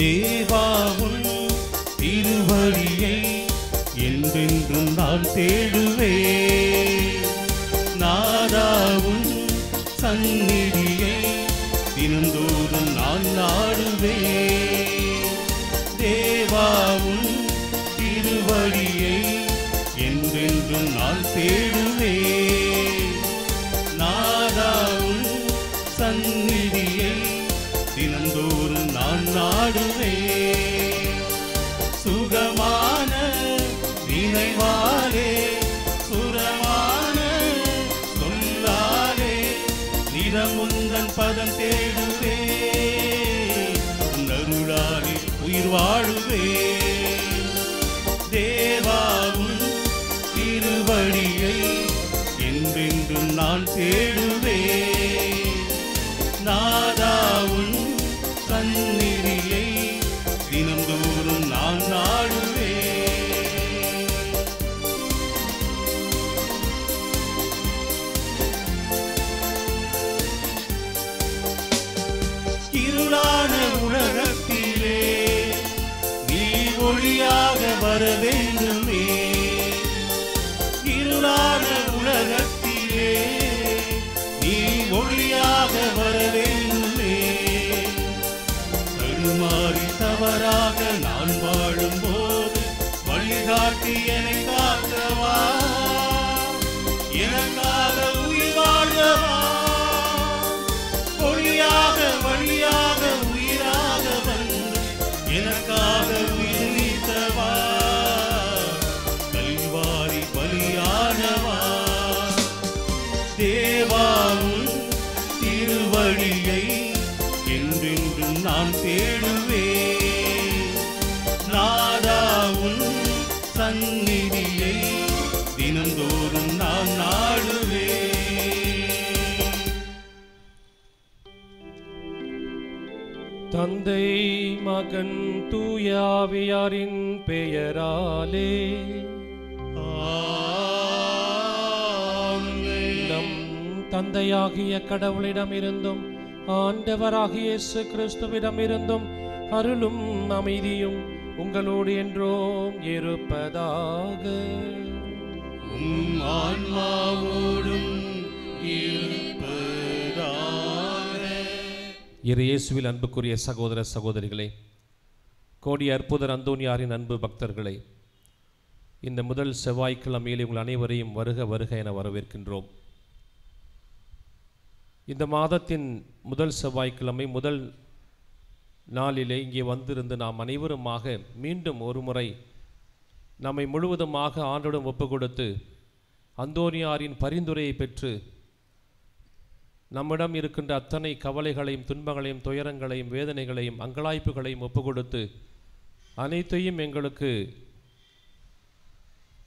தேவாவும் திருவழியை என்றென்றும் நான் தேடுவேன். நாதாவும் சந்நிதியை தினந்தோறும் நான் நாடுவேன். தேவாவும் திருவழியை என்றென்றும் நான் தேடுவேன். நாதாவும் சந்நிதியை தினந்தோறும் நான் நாடுவேன். சுகமான நினைவாலே சுரமான சொல்லாலே நிறமுந்தன் பதம் தேடுவேன். உன்னருளாலே உயிர் வாழுவேன். தேவாவும் திருவழியை என்றென்றும் நான் தேடுவேன். நாதாவும் சந்நிதியை தினந்தோறும் நான் நாடுவேன். இருளான உலகத்திலே நீ ஒளியாக வர வேண்டுமே. இருளான உலகத்திலே நீ ஒளியாக வர வேண்டுமே. தடுமாறி தவறாக நான் வாழும்போது வழிகாட்டி என்னை காக்கவா. எனக்காக உயிர் வாழவா. ஒளியாக வழியாக உயிராக வந்து எனக்காக உயிர் நீத்தவா. கல்வாரி பலியானவா. தேவாவும் திருவழியை என்றென்றும் நான் தேடுவேன். நாதாவும் சந்நிதியை தினந்தோறும் நான் நாடுவேன். தந்தை மகன் தூய ஆவியாரின் பெயராலே நம் தந்தையாகிய கடவுளிடமிருந்தும் ஆண்டவராகிய இயேசு கிறிஸ்துவிடமிருந்தும் அருளும் அமைதியும் உங்களோடு என்றும் இருப்பதாக. ஆன்மாவோடும் இயேசுவில் அன்புக்குரிய சகோதர சகோதரிகளே, கோடிய அற்புதர் அந்தோனியாரின் அன்பு பக்தர்களே, இந்த முதல் செவ்வாய்க்கிழமையில் உங்கள் அனைவரையும் வருக வருக என வரவேற்கின்றோம். இந்த மாதத்தின் முதல் செவ்வாய்க்கிழமை முதல் நாளிலே இங்கே வந்திருந்து நாம் அனைவருமாக மீண்டும் ஒரு முறை நம்மை முழுவதுமாக ஆண்டோடும் ஒப்பு கொடுத்து அந்தோனியாரின் பரிந்துரையை பெற்று நம்மிடம் இருக்கின்ற அத்தனை கவலைகளையும் துன்பங்களையும் துயரங்களையும் வேதனைகளையும் அங்கலாய்ப்புகளையும் ஒப்பு கொடுத்து அனைத்தையும் எங்களுக்கு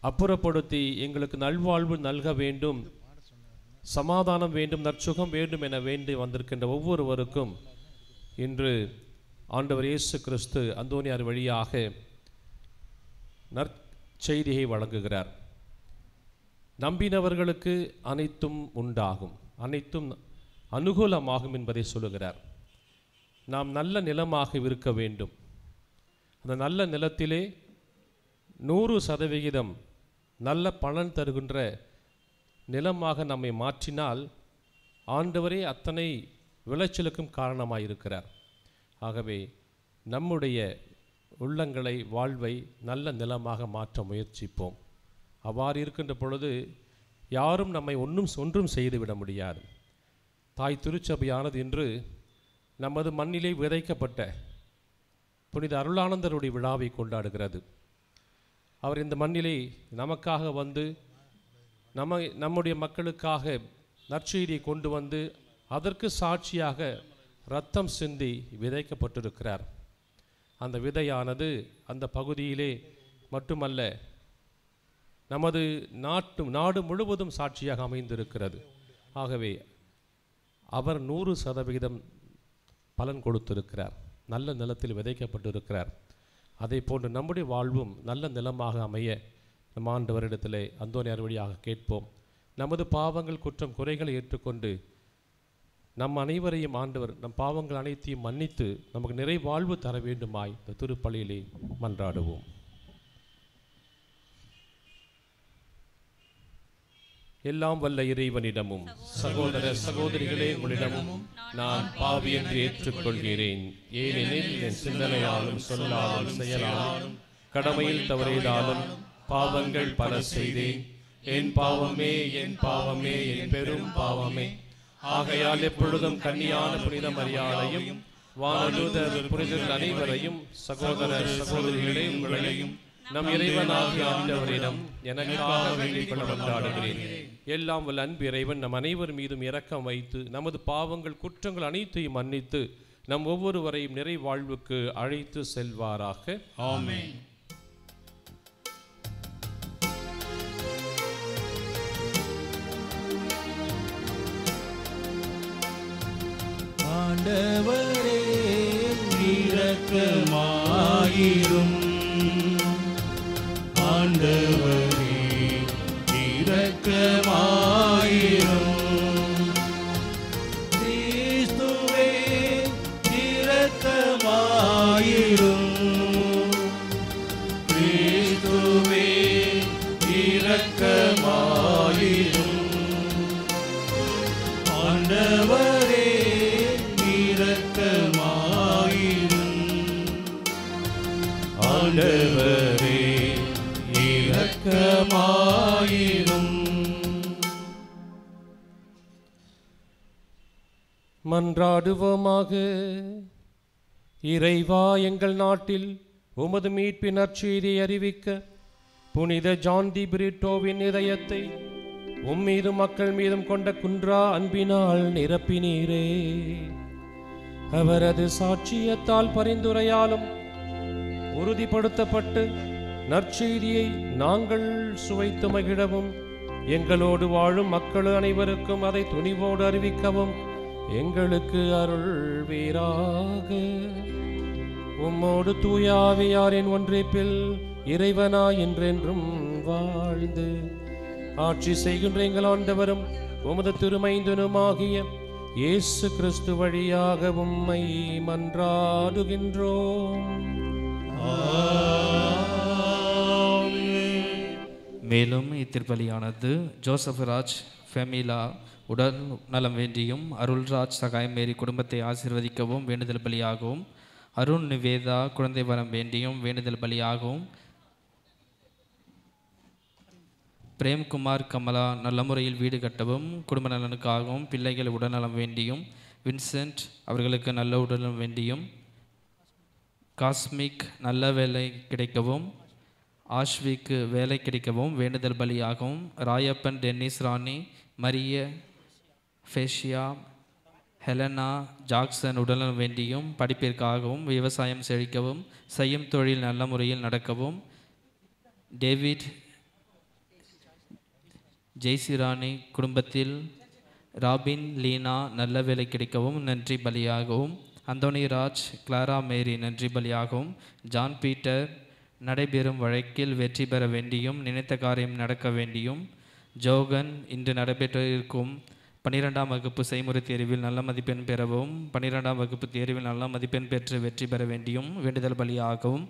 அப்புறப்படுத்தி எங்களுக்கு நல்வாழ்வு நல்க வேண்டும், சமாதானம் வேண்டும், நற்சுகம் வேண்டும் என வேண்டி வந்திருக்கின்ற ஒவ்வொருவருக்கும் இன்று ஆண்டவர் இயேசு கிறிஸ்து அந்தோனியார் வழியாக நற்செய்தியை வழங்குகிறார். நம்பினவர்களுக்கு அனைத்தும் உண்டாகும், அனைத்தும் அனுகூலமாகும் என்பதை சொல்லுகிறார். நாம் நல்ல நிலமாக இருக்க வேண்டும். அந்த நல்ல நிலத்திலே 100% நல்ல பலன் தருகின்ற நிலமாக நம்மை மாற்றினால் ஆண்டவரே அத்தனை விளைச்சலுக்கும் காரணமாயிருக்கிறார். ஆகவே நம்முடைய உள்ளங்களை வாழ்வை நல்ல நிலமாக மாற்ற முயற்சிப்போம். அவ்வாறு இருக்கின்ற பொழுது யாரும் நம்மை ஒன்றும் செய்துவிட முடியாது. தாய் திருச்சபையானது இன்று நமது மண்ணிலே விதைக்கப்பட்ட புனித அருளானந்தருடைய விழாவை கொண்டாடுகிறது. அவர் இந்த மண்ணிலே நமக்காக வந்து நம்முடைய மக்களுக்காக நற்செய்தியை கொண்டு வந்து அதற்கு சாட்சியாக இரத்தம் சிந்தி விதைக்கப்பட்டிருக்கிறார். அந்த விதையானது அந்த பகுதியிலே மட்டுமல்ல, நமது நாடு முழுவதும் சாட்சியாக அமைந்திருக்கிறது. ஆகவே அவர் 100% பலன் கொடுத்திருக்கிறார். நல்ல நிலத்தில் விதைக்கப்பட்டிருக்கிறார். அதை போன்று நம்முடைய வாழ்வும் நல்ல நிலமாக அமைய நம் ஆண்டவரிடத்திலே அந்தோனியார் வழியாக கேட்போம். நமது பாவங்கள் குற்றம் குறைகளை ஏற்றுக்கொண்டு நம் அனைவரையும் ஆண்டவர் நம் பாவங்கள் அனைத்தையும் மன்னித்து நமக்கு நிறைவாழ்வு தர வேண்டுமாய் இந்த திருப்பலியிலே மன்றாடுவோம். எல்லாம் வல்ல இறைவனிடமும் சகோதர சகோதரிகளே உங்களிடமும் நான் பாவி என்று ஏற்றுக்கொள்கிறேன். ஏனெனில் என் சிந்தனையாலும் சொல்லாலும் செயலாலும் கடமையில் தவறியதாலும் பாவங்கள் பல செய்தேன். என் பாவமே என் பாவமே என் பெரும் பாவமே. ஆகையால் எப்பொழுதும் கன்னியான புனித மரியாதையும் வானதூதர் புனிதர்கள் அனைவரையும் சகோதர சகோதரிகளே உங்களையும் நம் இறைவனாகிய ஆண்டவரிடம் எனக்காக வேண்டிக் கொள்ள கொண்டாடுகிறேன். எல்லாம் வல்ல அன்பு இறைவன் நம் அனைவர் மீதும் இரக்கம் வைத்து நமது பாவங்கள் குற்றங்கள் அனைத்தையும் மன்னித்து நம் ஒவ்வொருவரையும் நிறைவாழ்வுக்கு அழைத்து செல்வாராக. ஆமென். ஆண்டவரே இரக்கமாயிரும். ஆண்டவரே இரக்கமாயிரும். கிறிஸ்துவே இரக்கமாயிரும். கிறிஸ்துவே இரக்கமாயிரும். ஆண்டவரே இரக்கமாயிரும். ஆண்டவரே இரக்கமாயிரும். மன்றாடுவோமாக. இறைவா, எங்கள் நாட்டில் உமது மீட்பின் நற்செய்தியை அறிவிக்க புனித ஜான் தி பிரிட்டோவின் இதயத்தை உம்மீதும் மக்கள் மீதும் கொண்ட குன்றா அன்பினால் நிரப்பினீரே. அவரது சாட்சியத்தால் பரிந்துரையாலும் உறுதிப்படுத்தப்பட்டு நற்செய்தியை நாங்கள் சுவைத்து மகிழவும் எங்களோடு வாழும் மக்கள் அனைவருக்கும் அதை துணிவோடு அறிவிக்கவும் எங்களுக்கு அருள் வீராக. உம்மோடு தூய ஆவியாரின் ஒன்றிப்பில் இறைவனா என்றென்றும் வாழ்ந்து ஆட்சி செய்கின்ற எங்கள் ஆண்டவரும் உமது திருமைந்தனுமாகிய இயேசு கிறிஸ்து வழியாக உம்மை மன்றாடுகின்றோம். மேலும் இத்திருப்பலியானது ஜோசப் ராஜ் ஃபெமிலா உடல் நலம் வேண்டியும் அருள்ராஜ் சகாயம் மேரி குடும்பத்தை ஆசீர்வதிக்கவும் வேண்டுதல் பலியாகவும் அருண் நிவேதா குழந்தை வரம் வேண்டியும் வேண்டுதல் பலியாகவும் பிரேம்குமார் கமலா நல்ல முறையில் வீடு கட்டவும் குடும்ப நலனுக்காகவும் பிள்ளைகள் உடல்நலம் வேண்டியும் வின்சென்ட் அவர்களுக்கு நல்ல உடல்நலம் வேண்டியும் காஸ்மிக் நல்ல வேலை கிடைக்கவும் ஆஷ்விக்கு வேலை கிடைக்கவும் வேண்டுதல் பலியாகவும் ராயப்பன் டென்னிஸ் ராணி மரிய ஃபேஷியா ஹெலனா ஜாக்சன் உடல்நலம் வேண்டியும் படிப்பிற்காகவும் விவசாயம் செழிக்கவும் செய்யும் தொழில் நல்ல முறையில் நடக்கவும் டேவிட் ஜெய்சிராணி குடும்பத்தில் ராபின் லீனா நல்ல வேலை கிடைக்கவும் நன்றி பலியாகவும் அந்தோனிராஜ் கிளாரா மேரி நன்றி பலியாகவும் ஜான் பீட்டர் நடைபெறும் வழக்கில் வெற்றி பெற வேண்டியும் நினைத்த காரியம் நடக்க வேண்டியும் ஜோகன் இன்று நடைபெற்றிருக்கும் 12ஆம் வகுப்பு செய்முறை தேர்வில் நல்ல மதிப்பெண் பெறவும் 12ஆம் வகுப்பு தேர்வில் நல்ல மதிப்பெண் பெற்று வெற்றி பெற வேண்டியும் வேண்டுதல் பலியாகவும்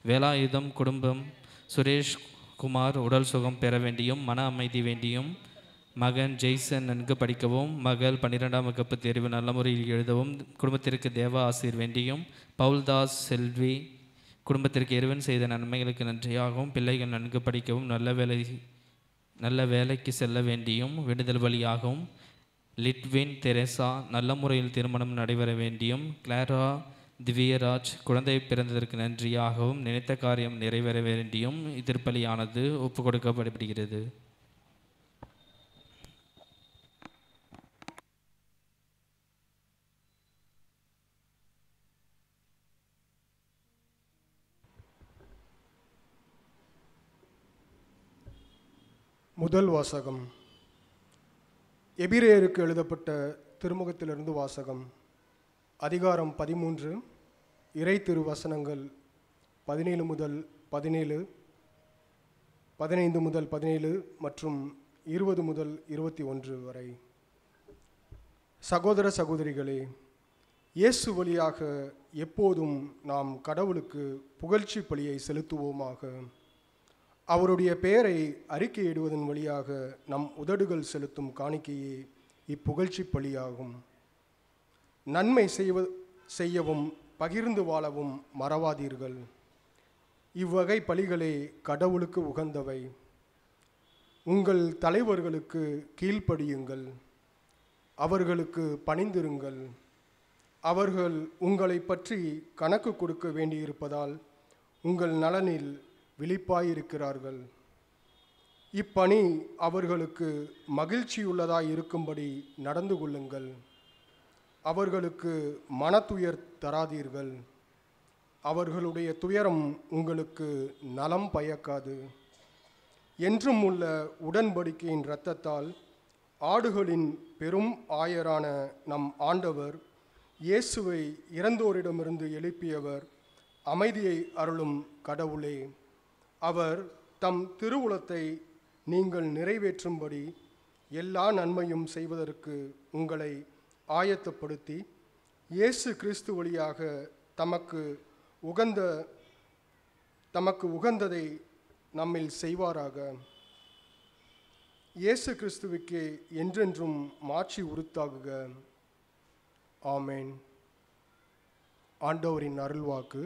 வேலாயுதம் குடும்பம் சுரேஷ் குமார் உடல் சுகம் பெற வேண்டியும் மன அமைதி வேண்டியும் மகன் ஜெய்சன் நன்கு படிக்கவும் மகள் 12ஆம் வகுப்பு தேர்வு நல்ல முறையில் எழுதவும் குடும்பத்திற்கு தேவ ஆசீர் வேண்டியும் பவுல்தாஸ் செல்வி குடும்பத்திற்கு இறைவன் செய்த நன்மைகளுக்கு நன்றியாகவும் பிள்ளைகள் நன்கு படிக்கவும் நல்ல வேலைக்கு செல்ல வேண்டியும் வேண்டுதல் பலியாகவும் லிட்வின் தெரேசா நல்ல முறையில் திருமணம் நடைபெற வேண்டியும் கிளாரா திவ்யராஜ் குழந்தை பிறந்ததற்கு நன்றியாகவும் நினைத்த காரியம் நிறைவேற வேண்டியும் இத்திருப்பலியானது ஒப்பு கொடுக்கப்படுகிறது. முதல் வாசகம். எபிரேயருக்கு எழுதப்பட்ட திருமுகத்திலிருந்து வாசகம். அதிகாரம் 13, இறை திருவசனங்கள் 17 முதல் 17, 15 முதல் 17 மற்றும் 20 முதல் 21 வரை. சகோதர சகோதரிகளே, இயேசு வழியாக எப்போதும் நாம் கடவுளுக்கு புகழ்ச்சி பலியை செலுத்துவோமாக. அவருடைய பெயரை அறிக்கையிடுவதன் வழியாக நம் உதடுகள் செலுத்தும் காணிக்கையே இப்புகழ்ச்சி பலியாகும். நன்மை செய்யவும் பகிர்ந்து வாழவும் மறவாதீர்கள். இவ்வகை பலிகளே கடவுளுக்கு உகந்தவை. உங்கள் தலைவர்களுக்கு கீழ்ப்படியுங்கள், அவர்களுக்கு பணிந்திருங்கள். அவர்கள் உங்களை பற்றி கணக்கு கொடுக்க வேண்டியிருப்பதால் உங்கள் நலனில் விழிப்பாயிருக்கிறார்கள். இப்பணி அவர்களுக்கு மகிழ்ச்சியுள்ளதாய் இருக்கும்படி நடந்து கொள்ளுங்கள். அவர்களுக்கு மனத்துயர் தராதீர்கள். அவர்களுடைய துயரம் உங்களுக்கு நலம் பயக்காது. என்றும் உள்ள உடன்படிக்கையின் இரத்தத்தால் ஆடுகளின் பெரும் ஆயரான நம் ஆண்டவர் இயேசுவை இறந்தோரிடமிருந்து எழுப்பியவர் அமைதியை அருளும் கடவுளே. அவர் தம் திருவுளத்தை நீங்கள் நிறைவேற்றும்படி எல்லா நன்மையும் செய்வதற்கு உங்களை ஆயத்தப்படுத்தி இயேசு கிறிஸ்து வழியாக தமக்கு உகந்ததை நம்மில் செய்வாராக. இயேசு கிறிஸ்துவுக்கே என்றென்றும் மாட்சி உரித்தாகுக. ஆமேன். ஆண்டவரின் அருள்வாக்கு.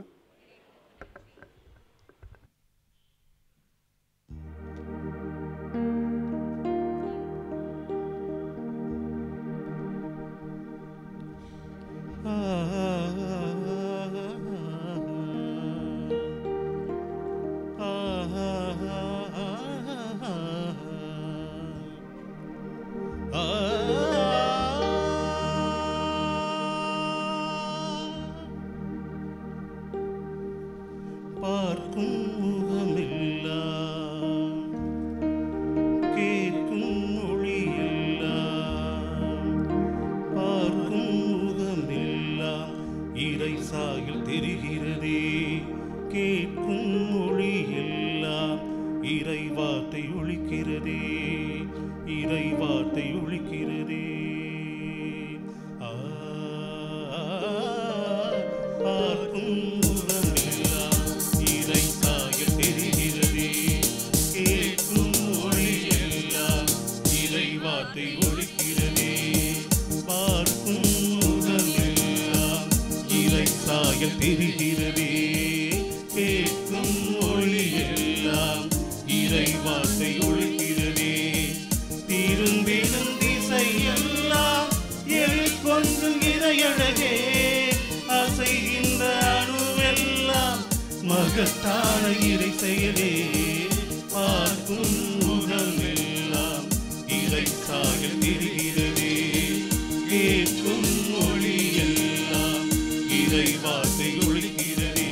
பார்க்கும் முகமெல்லாம் கேட்கும் மொழியெல்லாம், பார்க்கும் முகமெல்லாம் இறை சாயல் தெரிகிறதே. கேட்கும் மொழியெல்லாம் இறை வார்த்தை ஒலிக்கிறதே, இறை வார்த்தை ஒலிக்கிறதே. பார்க்கும் தெரிகிறதே, கேட்கும் மொழியெல்லாம் இறை வார்த்தை ஒலிக்கிறதே. திரும்பிடும் திசையெல்லாம் எழுக்கொன்றும் இறையழகே, அசைகின்ற அணுவெல்லாம் மகத்தான இறை செயலே. பார்க்கும் முகமெல்லாம் இறை சாயல் தெரிகிறதே, கேட்கும் மொழியெல்லாம் இறை வார்த்தை ஒலிக்கிறதே.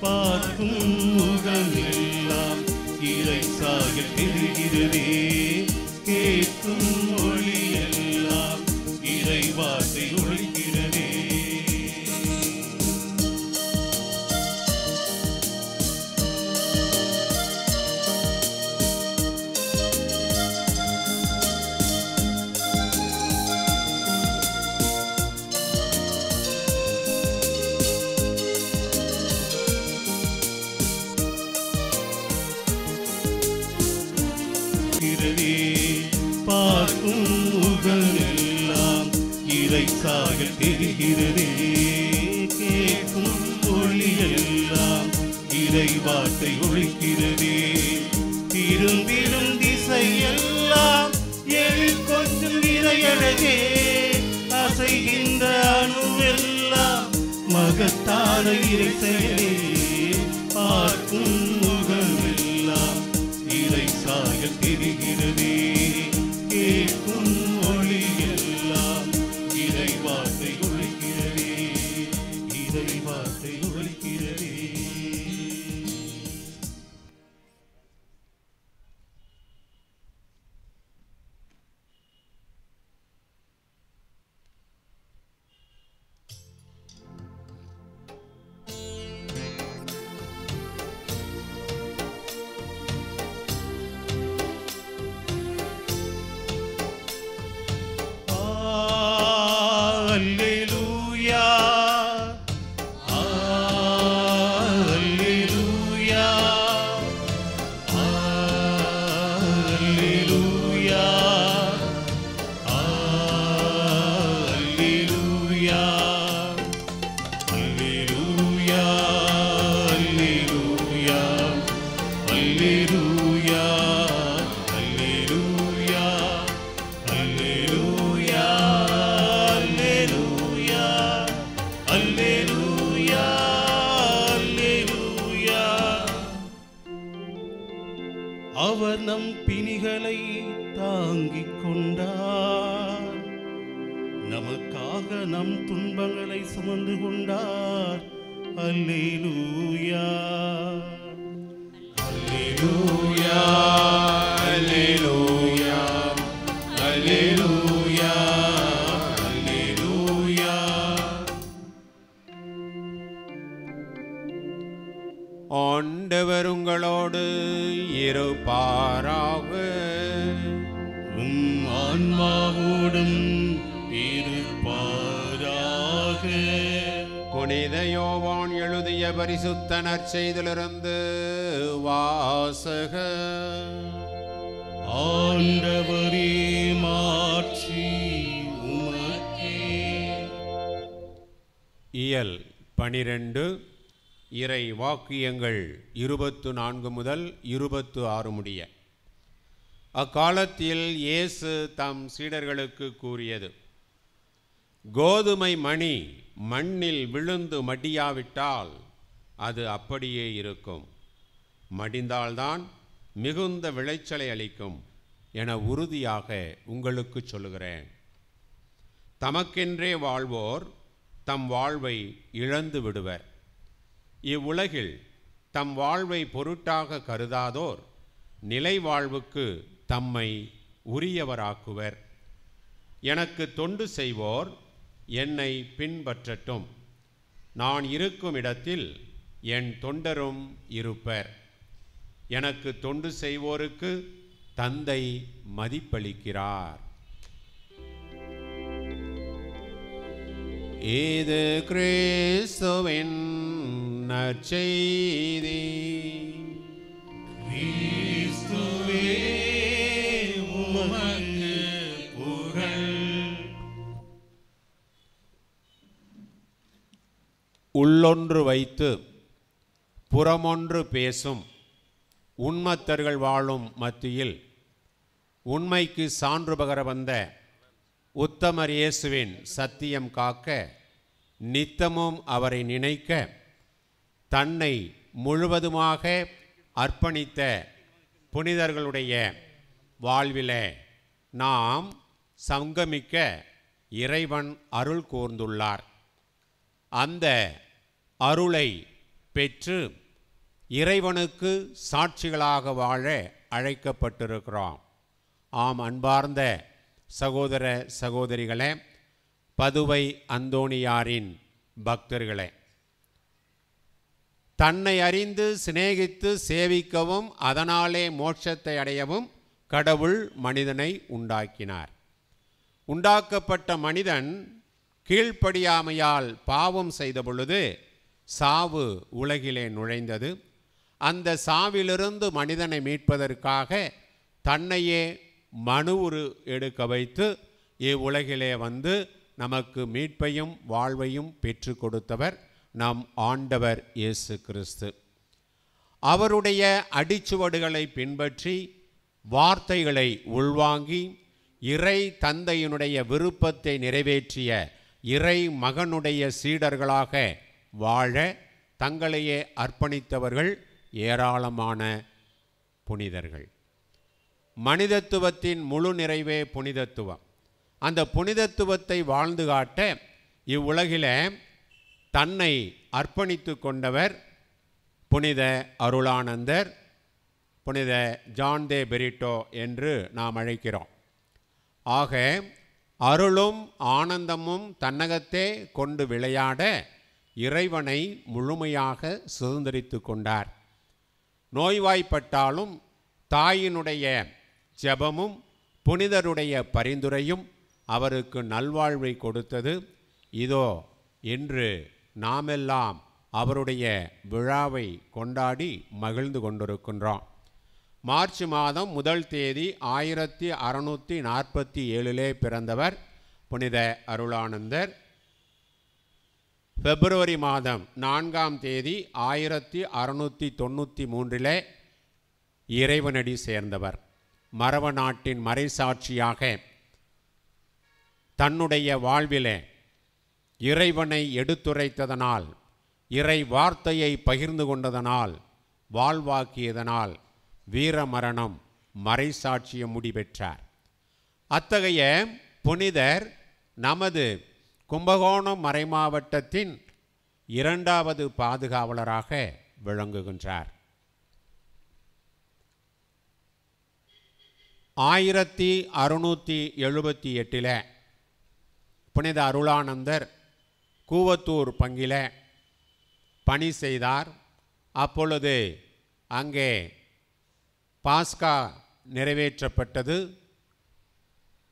பார்க்கும் முகமெல்லாம் இறை சாயல் தெரிகிறதே, கேட்கும் மொழியெல்லாம் இறை வார்த்தை ஒலிக்கிறதே. பார்க்கும் முகமெல்லாம் இறை சாயல் தெரிகிறதே, கேட்கும் மொழியெல்லாம் இறை வார்த்தை ஒலிக்கிறதே. திரும்பிடும் திசையெல்லாம் எழுக்கொன்றும் இறையழகே, அசைகின்ற அணுவெல்லாம் மகத்தான இறை செயலே. பார்க்கும் முகமெல்லாம் இறை சாயல் தெரிகிறதே, கேட்கும் மொழியெல்லாம் இறை வார்த்தை ஒலிக்கிறதே, இறை வார்த்தை ஒழிக்கிறதே. அவர் நம் பிணிகளை தாங்கிக் கொண்டார், நமக்காக நம் துன்பங்களை சுமந்து கொண்டார். அல்லேலூயா அல்லேலூயா அல்லேலூயா அல்லேலூயா அல்லேலூயா. ஆண்டவர் உங்களோடு இருப்பாராக. உம் ஆன்மாவோடும் இருப்பாராக. புனித யோவான் எழுதிய பரிசுத்த நற்செய்தியிலிருந்து வாசக. ஆண்டவரே மாட்சி உமக்கே. இயல் 12 இறை வாக்கியங்கள் 24 முதல் 26 முடிய. அக்காலத்தில் இயேசு தம் சீடர்களுக்கு கூறியது: கோதுமை மணி மண்ணில் விழுந்து மடியாவிட்டால் அது அப்படியே இருக்கும், மடிந்தால்தான் மிகுந்த விளைச்சலை அளிக்கும் என உறுதியாக உங்களுக்கு சொல்லுகிறேன். தமக்கென்றே வாழ்வோர் தம் வாழ்வை இழந்து விடுவர். இவ்வுலகில் தம் வாழ்வை பொருட்டாக கருதாதோர் நிலை வாழ்வுக்கு தம்மை உரியவராக்குவர். எனக்கு தொண்டு செய்வோர் என்னை பின்பற்றட்டும். நான் இருக்கும் இடத்தில் என் தொண்டரும் இருப்பர். எனக்கு தொண்டு செய்வோருக்கு தந்தை மதிப்பளிக்கிறார். இது கிறிஸ்துவின் நற்செய்தி. கிறிஸ்துவே உமக்கு புகழ். உள்ளொன்று வைத்து புறமொன்று பேசும் உண்மத்தர்கள் வாழும் மத்தியில் உண்மைக்கு சான்று பகர வந்த உத்தமர் இயேசுவின் சத்தியம் காக்க நித்தமும் அவரை நினைக்க தன்னை முழுவதுமாக அர்ப்பணித்த புனிதர்களுடைய வாழ்விலே நாம் சங்கமிக்க இறைவன் அருள் கூர்ந்துள்ளார். அந்த அருளை பெற்று இறைவனுக்கு சாட்சிகளாக வாழ அழைக்கப்பட்டிருக்கிறோம். ஆம், அன்பார்ந்த சகோதர சகோதரிகளே, பதுவை அந்தோணியாரின் பக்தர்களே, தன்னை அறிந்து சிநேகித்து சேவிக்கவும் அதனாலே மோட்சத்தை அடையவும் கடவுள் மனிதனை உண்டாக்கினார். உண்டாக்கப்பட்ட மனிதன் கீழ்ப்படியாமையால் பாவம் செய்த பொழுது சாவு உலகிலே நுழைந்தது. அந்த சாவிலிருந்து மனிதனை மீட்பதற்காக தன்னையே மனு உரு எடுக்க வைத்து இவ்வுலகிலே வந்து நமக்கு மீட்பையும் வாழ்வையும் பெற்று கொடுத்தவர் நம் ஆண்டவர் இயேசு கிறிஸ்து. அவருடைய அடிச்சுவடுகளை பின்பற்றி வார்த்தைகளை உள்வாங்கி இறை தந்தையினுடைய விருப்பத்தை நிறைவேற்றிய இறை மகனுடைய சீடர்களாக வாழ தங்களையே அர்ப்பணித்தவர்கள் ஏராளமான புனிதர்கள். மனிதத்துவத்தின் முழு நிறைவே புனிதத்துவம். அந்த புனிதத்துவத்தை வாழ்ந்து காட்ட இவ்வுலகில் தன்னை அர்ப்பணித்து கொண்டவர் புனித அருளானந்தர், புனித ஜான் தே பெரிட்டோ என்று நாம் அழைக்கிறோம். ஆக அருளும் ஆனந்தமும் தன்னகத்தே கொண்டு விளையாட இறைவனை முழுமையாக சுதந்திரித்து கொண்டார். நோய்வாய்ப்பட்டாலும் தாயினுடைய ஜெபமும் புனிதருடைய பரிந்துரையும் அவருக்கு நல்வாழ்வை கொடுத்தது. இதோ இன்று நாமெல்லாம் அவருடைய விழாவை கொண்டாடி மகிழ்ந்து கொண்டிருக்கின்றோம். மார்ச் மாதம் 1 தேதி 1647 பிறந்தவர் புனித அருளானந்தர். பிப்ரவரி மாதம் 4 தேதி 1693 இறைவனடி சேர்ந்தவர். மரவ நாட்டின் மறைசாட்சியாக தன்னுடைய வாழ்விலே இறைவனை எடுத்துரைத்ததனால், இறை வார்த்தையை பகிர்ந்து கொண்டதனால், வாழ்வாக்கியதனால் வீரமரணம் மறைசாட்சியம் முடிபெற்றார். அத்தகைய புனிதர் நமது கும்பகோணம் மறைமாவட்டத்தின் 2வது பாதுகாவலராக விளங்குகின்றார். 1678 புனித அருளானந்தர் கூவத்தூர் பங்கில பணி செய்தார். அப்பொழுது அங்கே பாஸ்கா நிறைவேற்றப்பட்டது.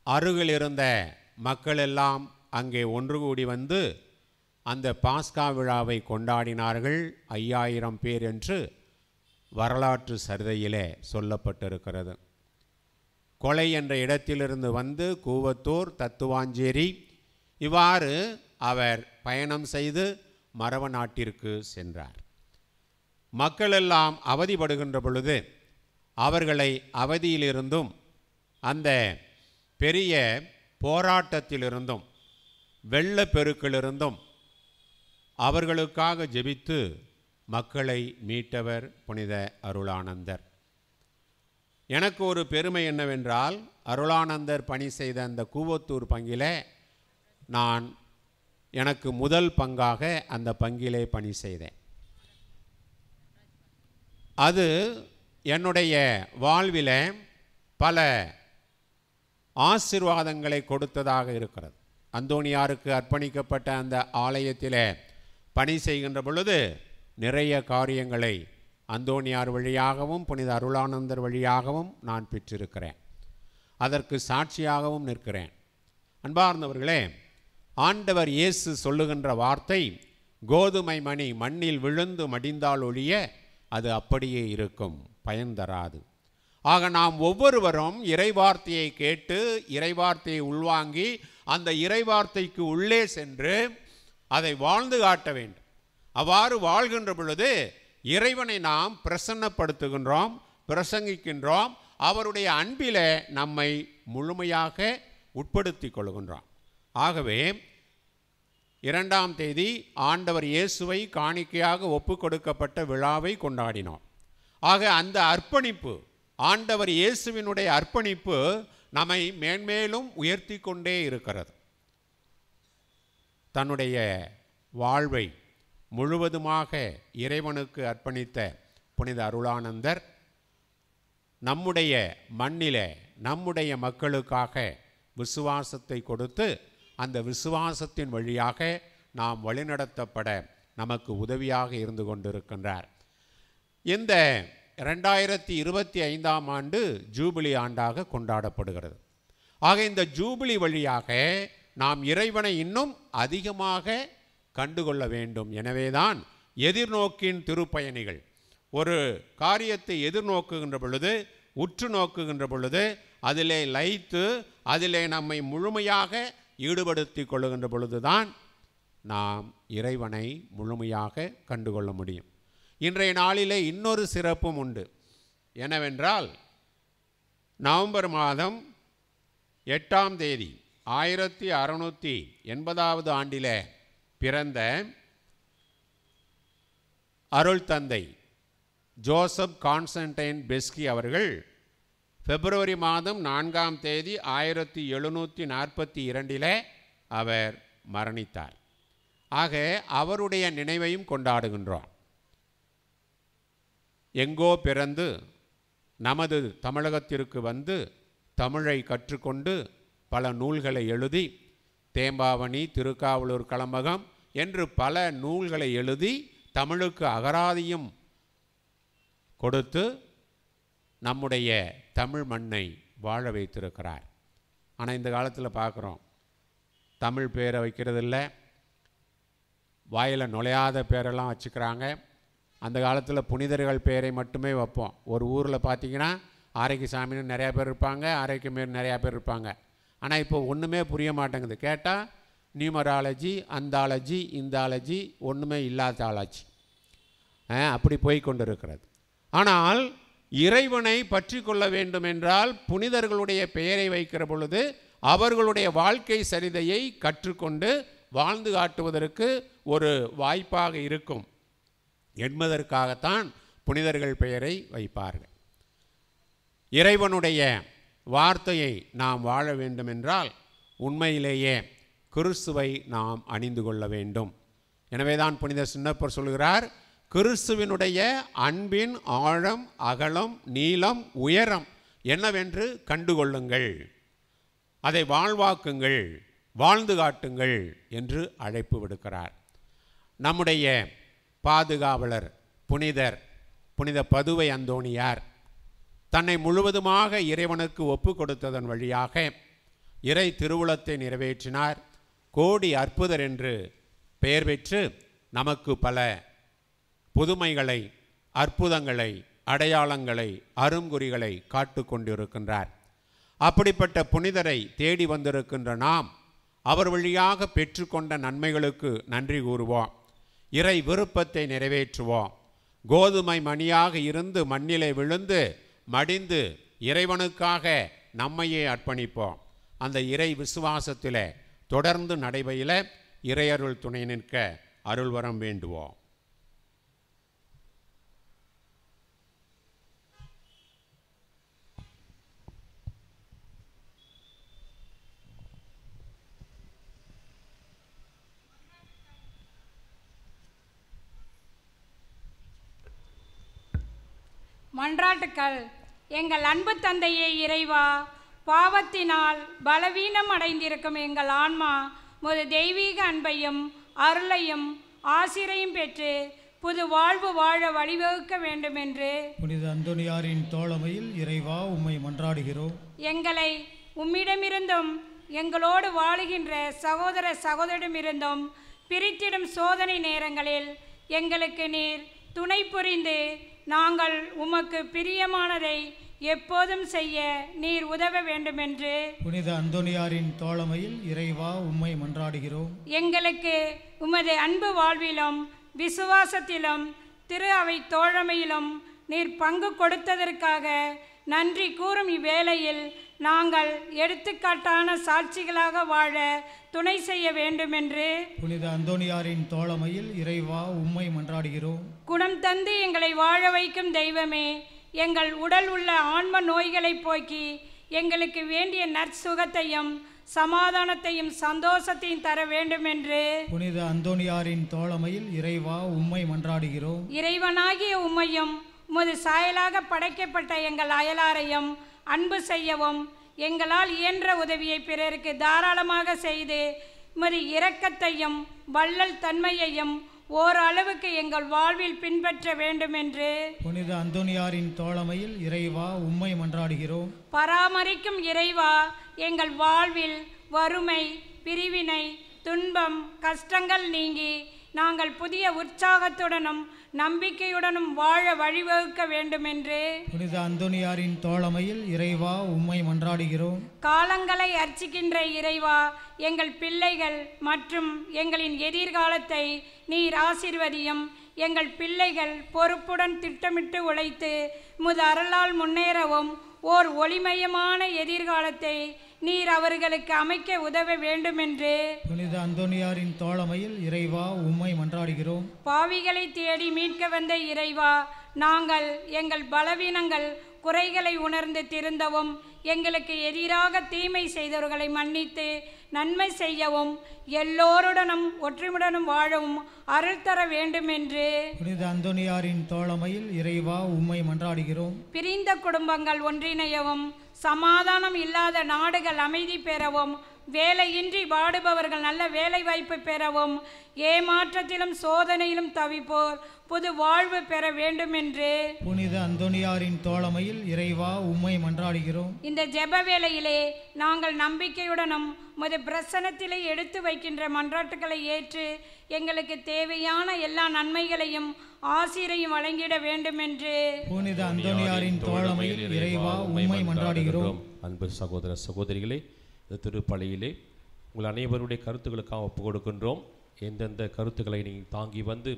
அருகில் இருந்த மக்களெல்லாம் அங்கே ஒன்று கூடி வந்து அந்த பாஸ்கா விழாவை கொண்டாடினார்கள். 5000 பேர் என்று வரலாற்று சரிதையிலே சொல்லப்பட்டிருக்கிறது. கொலை என்ற இடத்திலிருந்து வந்து கூவத்தூர், தத்துவாஞ்சேரி இவ்வாறு அவர் பயணம் செய்து மரவ நாட்டிற்கு சென்றார். மக்களெல்லாம் அவதிப்படுகின்ற பொழுது அவர்களை அவதியிலிருந்தும் அந்த பெரிய போராட்டத்திலிருந்தும் வெள்ளப்பெருக்கிலிருந்தும் அவர்களுக்காக ஜெபித்து மக்களை மீட்டவர் புனித அருளானந்தர். எனக்கு ஒரு பெருமை என்னவென்றால், அருளானந்தர் பணி செய்த அந்த கூவத்தூர் பங்கிலே நான் எனக்கு முதல் பங்காக அந்த பங்கிலே பணி செய்தேன். அது என்னுடைய வாழ்வில் பல ஆசீர்வாதங்களை கொடுத்ததாக இருக்கிறது. அந்தோணியாருக்கு அர்ப்பணிக்கப்பட்ட அந்த ஆலயத்தில் பணி செய்கின்ற பொழுது நிறைய காரியங்களை அந்தோணியார் வழியாகவும் புனித அருளானந்தர் வழியாகவும் நான் பெற்றிருக்கிறேன். அதற்கு சாட்சியாகவும் நிற்கிறேன். அன்பார்ந்தவர்களே, ஆண்டவர் இயேசு சொல்லுகின்ற வார்த்தை, கோதுமை மணி மண்ணில் விழுந்து மடிந்தால் ஒழிய அது அப்படியே இருக்கும், பயன் தராது. ஆக நாம் ஒவ்வொருவரும் இறைவார்த்தையை கேட்டு இறைவார்த்தையை உள்வாங்கி அந்த இறைவார்த்தைக்கு உள்ளே சென்று அதை வாழ்ந்து காட்ட வேண்டும். அவ்வாறு வாழ்கின்ற பொழுது இறைவனை நாம் பிரசன்னப்படுத்துகின்றோம், பிரசங்கிக்கின்றோம். அவருடைய அன்பிலே நம்மை முழுமையாக உட்படுத்தி கொள்கின்றோம். ஆகவே 2 தேதி ஆண்டவர் இயேசுவை காணிக்கையாக ஒப்பு கொடுக்கப்பட்ட விழாவை கொண்டாடினோம். ஆக அந்த அர்ப்பணிப்பு, ஆண்டவர் இயேசுவினுடைய அர்ப்பணிப்பு நம்மை மேன்மேலும் உயர்த்தி கொண்டே இருக்கிறது. தன்னுடைய வாழ்வை முழுவதுமாக இறைவனுக்கு அர்ப்பணித்த புனித அருளானந்தர் நம்முடைய மண்ணிலே நம்முடைய மக்களுக்காக விசுவாசத்தை கொடுத்து அந்த விசுவாசத்தின் வழியாக நாம் வழிநடத்தப்பட நமக்கு உதவியாக இருந்து கொண்டிருக்கின்றார். இந்த 2025 ஆண்டு ஜூபிலி ஆண்டாக கொண்டாடப்படுகிறது. ஆக இந்த ஜூபிலி வழியாக நாம் இறைவனை இன்னும் அதிகமாக கண்டுகொள்ள வேண்டும். எனவேதான் எதிர்நோக்கின் திருப்பயணிகள். ஒரு காரியத்தை எதிர்நோக்குகின்ற பொழுது, உற்று நோக்குகின்ற பொழுது அதிலே லயித்து அதிலே நம்மை முழுமையாக ஈடுபடுத்தி கொள்ளுகின்ற பொழுதுதான் நாம் இறைவனை முழுமையாக கண்டுகொள்ள முடியும். இன்றைய நாளிலே இன்னொரு சிறப்பும் உண்டு. என்னவென்றால், நவம்பர் மாதம் 8 தேதி 1680 ஆண்டிலே பிறந்த அருள் தந்தை ஜோசப் கான்ஸ்டன்டைன் பெஸ்கி அவர்கள் பிப்ரவரி மாதம் 4 தேதி 1742 அவர் மரணித்தார். ஆக அவருடைய நினைவையும் கொண்டாடுகின்றோம். எங்கோ பிறந்து நமது தமிழகத்திற்கு வந்து தமிழை கற்றுக்கொண்டு பல நூல்களை எழுதி தேம்பாவணி, திருக்காவலூர் கலம்பகம் என்று பல நூல்களை எழுதி தமிழுக்கு அகராதியும் கொடுத்து நம்முடைய தமிழ் மண்ணை வாழ வைத்திருக்கிறார். ஆனால் இந்த காலத்தில் பார்க்குறோம், தமிழ் பேரை வைக்கிறதில்ல, வாயில் நுழையாத பேரெல்லாம் வச்சுக்கிறாங்க. அந்த காலத்தில் புனிதர்கள் பேரை மட்டுமே வைப்போம். ஒரு ஊரில் பார்த்திங்கன்னா ஆரோக்கியசாமின்னு நிறையா பேர் இருப்பாங்க, ஆரோக்கியமேர் நிறையா பேர் இருப்பாங்க. ஆனால் இப்போ ஒன்றுமே புரிய மாட்டேங்குது. கேட்டால் நியூமராலஜி, அந்தாலஜி, இந்தாலஜி, ஒன்றுமே இல்லாத ஆளாச்சு. அப்படி போய் கொண்டு இருக்கிறது. ஆனால் இறைவனை பற்றி கொள்ள வேண்டும் என்றால் புனிதர்களுடைய பெயரை வைக்கிற பொழுது அவர்களுடைய வாழ்க்கை சரிதையை கற்றுக்கொண்டு வாழ்ந்து காட்டுவதற்கு ஒரு வாய்ப்பாக இருக்கும் என்பதற்காகத்தான் புனிதர்கள் பெயரை வைப்பார்கள். இறைவனுடைய வார்த்தையை நாம் வாழ வேண்டும் என்றால் உண்மையிலேயே கிறிஸ்துவை நாம் அணிந்து கொள்ள வேண்டும். எனவே தான் புனித சின்னப்பர் சொல்கிறார், கிறிஸ்துவினுடைய அன்பின் ஆழம், அகலம், நீளம், உயரம் என்னவென்று கண்டுகொள்ளுங்கள், அதை வாழ்வாக்குங்கள், வாழ்ந்து காட்டுங்கள் என்று அழைப்பு விடுக்கிறார். நம்முடைய பாதுகாவலர் புனித பதுவை அந்தோணியார் தன்னை முழுவதுமாக இறைவனுக்கு ஒப்பு கொடுத்ததன் வழியாக இறை திருவுளத்தை நிறைவேற்றினார். கோடி அற்புதர் என்று பெயர் பெற்று நமக்கு பல புதுமைகளை, அற்புதங்களை, அடையாளங்களை, அருங்குறிகளை காட்டு கொண்டிருக்கின்றார். அப்படிப்பட்ட புனிதரை தேடி வந்திருக்கின்ற நாம் அவர் வழியாக பெற்றுக்கொண்ட நன்மைகளுக்கு நன்றி கூறுவோம். இறை விருப்பத்தை நிறைவேற்றுவோம். கோதுமை மணியாக இருந்து மண்ணிலே விழுந்து மடிந்து இறைவனுக்காக நம்மையே அர்ப்பணிப்போம். அந்த இறை விசுவாசத்திலே தொடர்ந்து நடைபெற இறையருள் துணை நிற்க அருள்வரம் வேண்டுவோம். மன்றாட்டுக்கள். எங்கள் அன்பு தந்தையே இறைவா, பாவத்தினால் பலவீனம் அடைந்திருக்கும் எங்கள் ஆன்மா முது தெய்வீக அன்பையும் அருளையும் ஆசிரையும் பெற்று புது வாழ்வு வாழ வழிவகுக்க வேண்டும் என்று புனித அந்தோணியாரின் தோழமையில் இறைவா உம்மை மன்றாடுகிறோம். எங்களை உம்மிடமிருந்தும் எங்களோடு வாழுகின்ற சகோதர சகோதரிடமிருந்தும் பிரித்திடும் சோதனை நேரங்களில் எங்களுக்கு நீர் துணை புரிந்து நாங்கள் உமக்கு பிரியமானதை எப்போதும் செய்ய நீர் உதவ வேண்டுமென்று புனித அந்தோணியாரின் தோழமையில் இறைவா உம்மை மன்றாடுகிறோம். எங்களுக்கு உமது அன்பு வாழ்விலும் விசுவாசத்திலும் திரு அவை தோழமையிலும் நீர் பங்கு கொடுத்ததற்காக நன்றி கூறும் இவ்வேளையில் நாங்கள் எடுத்துக்காட்டான சாட்சிகளாக வாழ துணை செய்ய வேண்டுமென்று புனித அந்தோணியாரின் தோழமையில் இறைவா உம்மை மன்றாடுகிறோம். குணம் தந்து எங்களை வாழ வைக்கும் தெய்வமே, எங்கள் உடல் உள்ள ஆன்ம நோய்களை போக்கி எங்களுக்கு வேண்டிய நற்சுகத்தையும் சமாதானத்தையும் சந்தோஷத்தையும் தர வேண்டும் என்று புனித அந்தோணியாரின் தோழமையில் இறைவா உம்மை மன்றாடுகிறோம். இறைவனாகிய உம்மையும் உமது சாயலாக படைக்கப்பட்ட எங்கள் அயலாரையும் அன்பு செய்யவும் எங்களால் இயன்ற உதவியை பிறருக்கு தாராளமாக செய்து உமது இரக்கத்தையும் வள்ளல் தன்மையையும் ஓரளவுக்கு எங்கள் வாழ்வில் பின்பற்ற வேண்டும் என்று புனித அந்தோணியாரின் தோழமையில் இறைவா உம்மை மன்றாடுகிறோம். பராமரிக்கும் இறைவா, எங்கள் வாழ்வில் வறுமை, பிரிவினை, துன்பம், கஷ்டங்கள் நீங்கி நாங்கள் புதிய உற்சாகத்துடனும் நம்பிக்கையுடனும் வாழ வழிவகுக்க வேண்டும் என்று புனித அந்தோணியாரின் தோழமையில் இறைவா உம்மை மன்றாடுகிறோம். காலங்களை அர்ச்சிக்கின்ற இறைவா, எங்கள் பிள்ளைகள் மற்றும் எங்களின் எதிர்காலத்தை நீர் ஆசீர்வதியும். எங்கள் பிள்ளைகள் பொறுப்புடன் திட்டமிட்டு உழைத்து உமது அருளால் முன்னேறவும் ஓர் ஒளிமயமான எதிர்காலத்தை நீர் அவர்களுக்கு அமைக்க உதவ வேண்டும் என்று புனித அந்தோணியாரின் தோழமையில் இறைவா உம்மை மன்றாடுகிறோம். பாவிகளை தேடி மீட்க வந்த இறைவா, நாங்கள் எங்கள் பலவீனங்கள் குறைகளை உணர்ந்து திருந்தவும் எங்களுக்கு எதிராக தீமை செய்தவர்களை மன்னித்து நன்மை செய்யவும் எல்லோருடனும் ஒற்றுமையுடனும் வாழவும் அருள் தர வேண்டும் என்று புனித அந்தோனியாரின் தோழமையில் இறைவா உம்மை மன்றாடுகிறோம். பிரிந்த குடும்பங்கள் ஒன்றிணையவும், சமாதானம் இல்லாத நாடுகள் அமைதி பெறவும், வேலையின்றி வாடுபவர்கள் நல்ல வேலை வாய்ப்பு பெறவும், ஏமாற்றத்திலும் சோதனையிலும் தவிப்போர் புது வாழ்வு பெற வேண்டும் என்று புனித அந்தோனியாரின் தோழமையில் இறைவா உம்மை மன்றாடுகிறோம். இந்த ஜெப வேளையிலே நாங்கள் நம்பிக்கையுடனும் உமது பிரசன்னத்திலே எடுத்து வைக்கின்ற மன்றாட்டுக்களை ஏற்று எங்களுக்கு தேவையான எல்லா நன்மைகளையும் ஆசீரையும் வழங்கிட வேண்டும் என்று புனித அந்தோனியாரின் தோழமையில் இறைவா உம்மை மன்றாடுகிறோம். அன்பு சகோதர சகோதரிகளே, இந்த திருப்பலியிலே உங்கள் அனைவருடைய கருத்துக்களுக்காக ஒப்பு கொடுக்கின்றோம். எந்தெந்த கருத்துக்களை நீங்கள் தாங்கி வந்து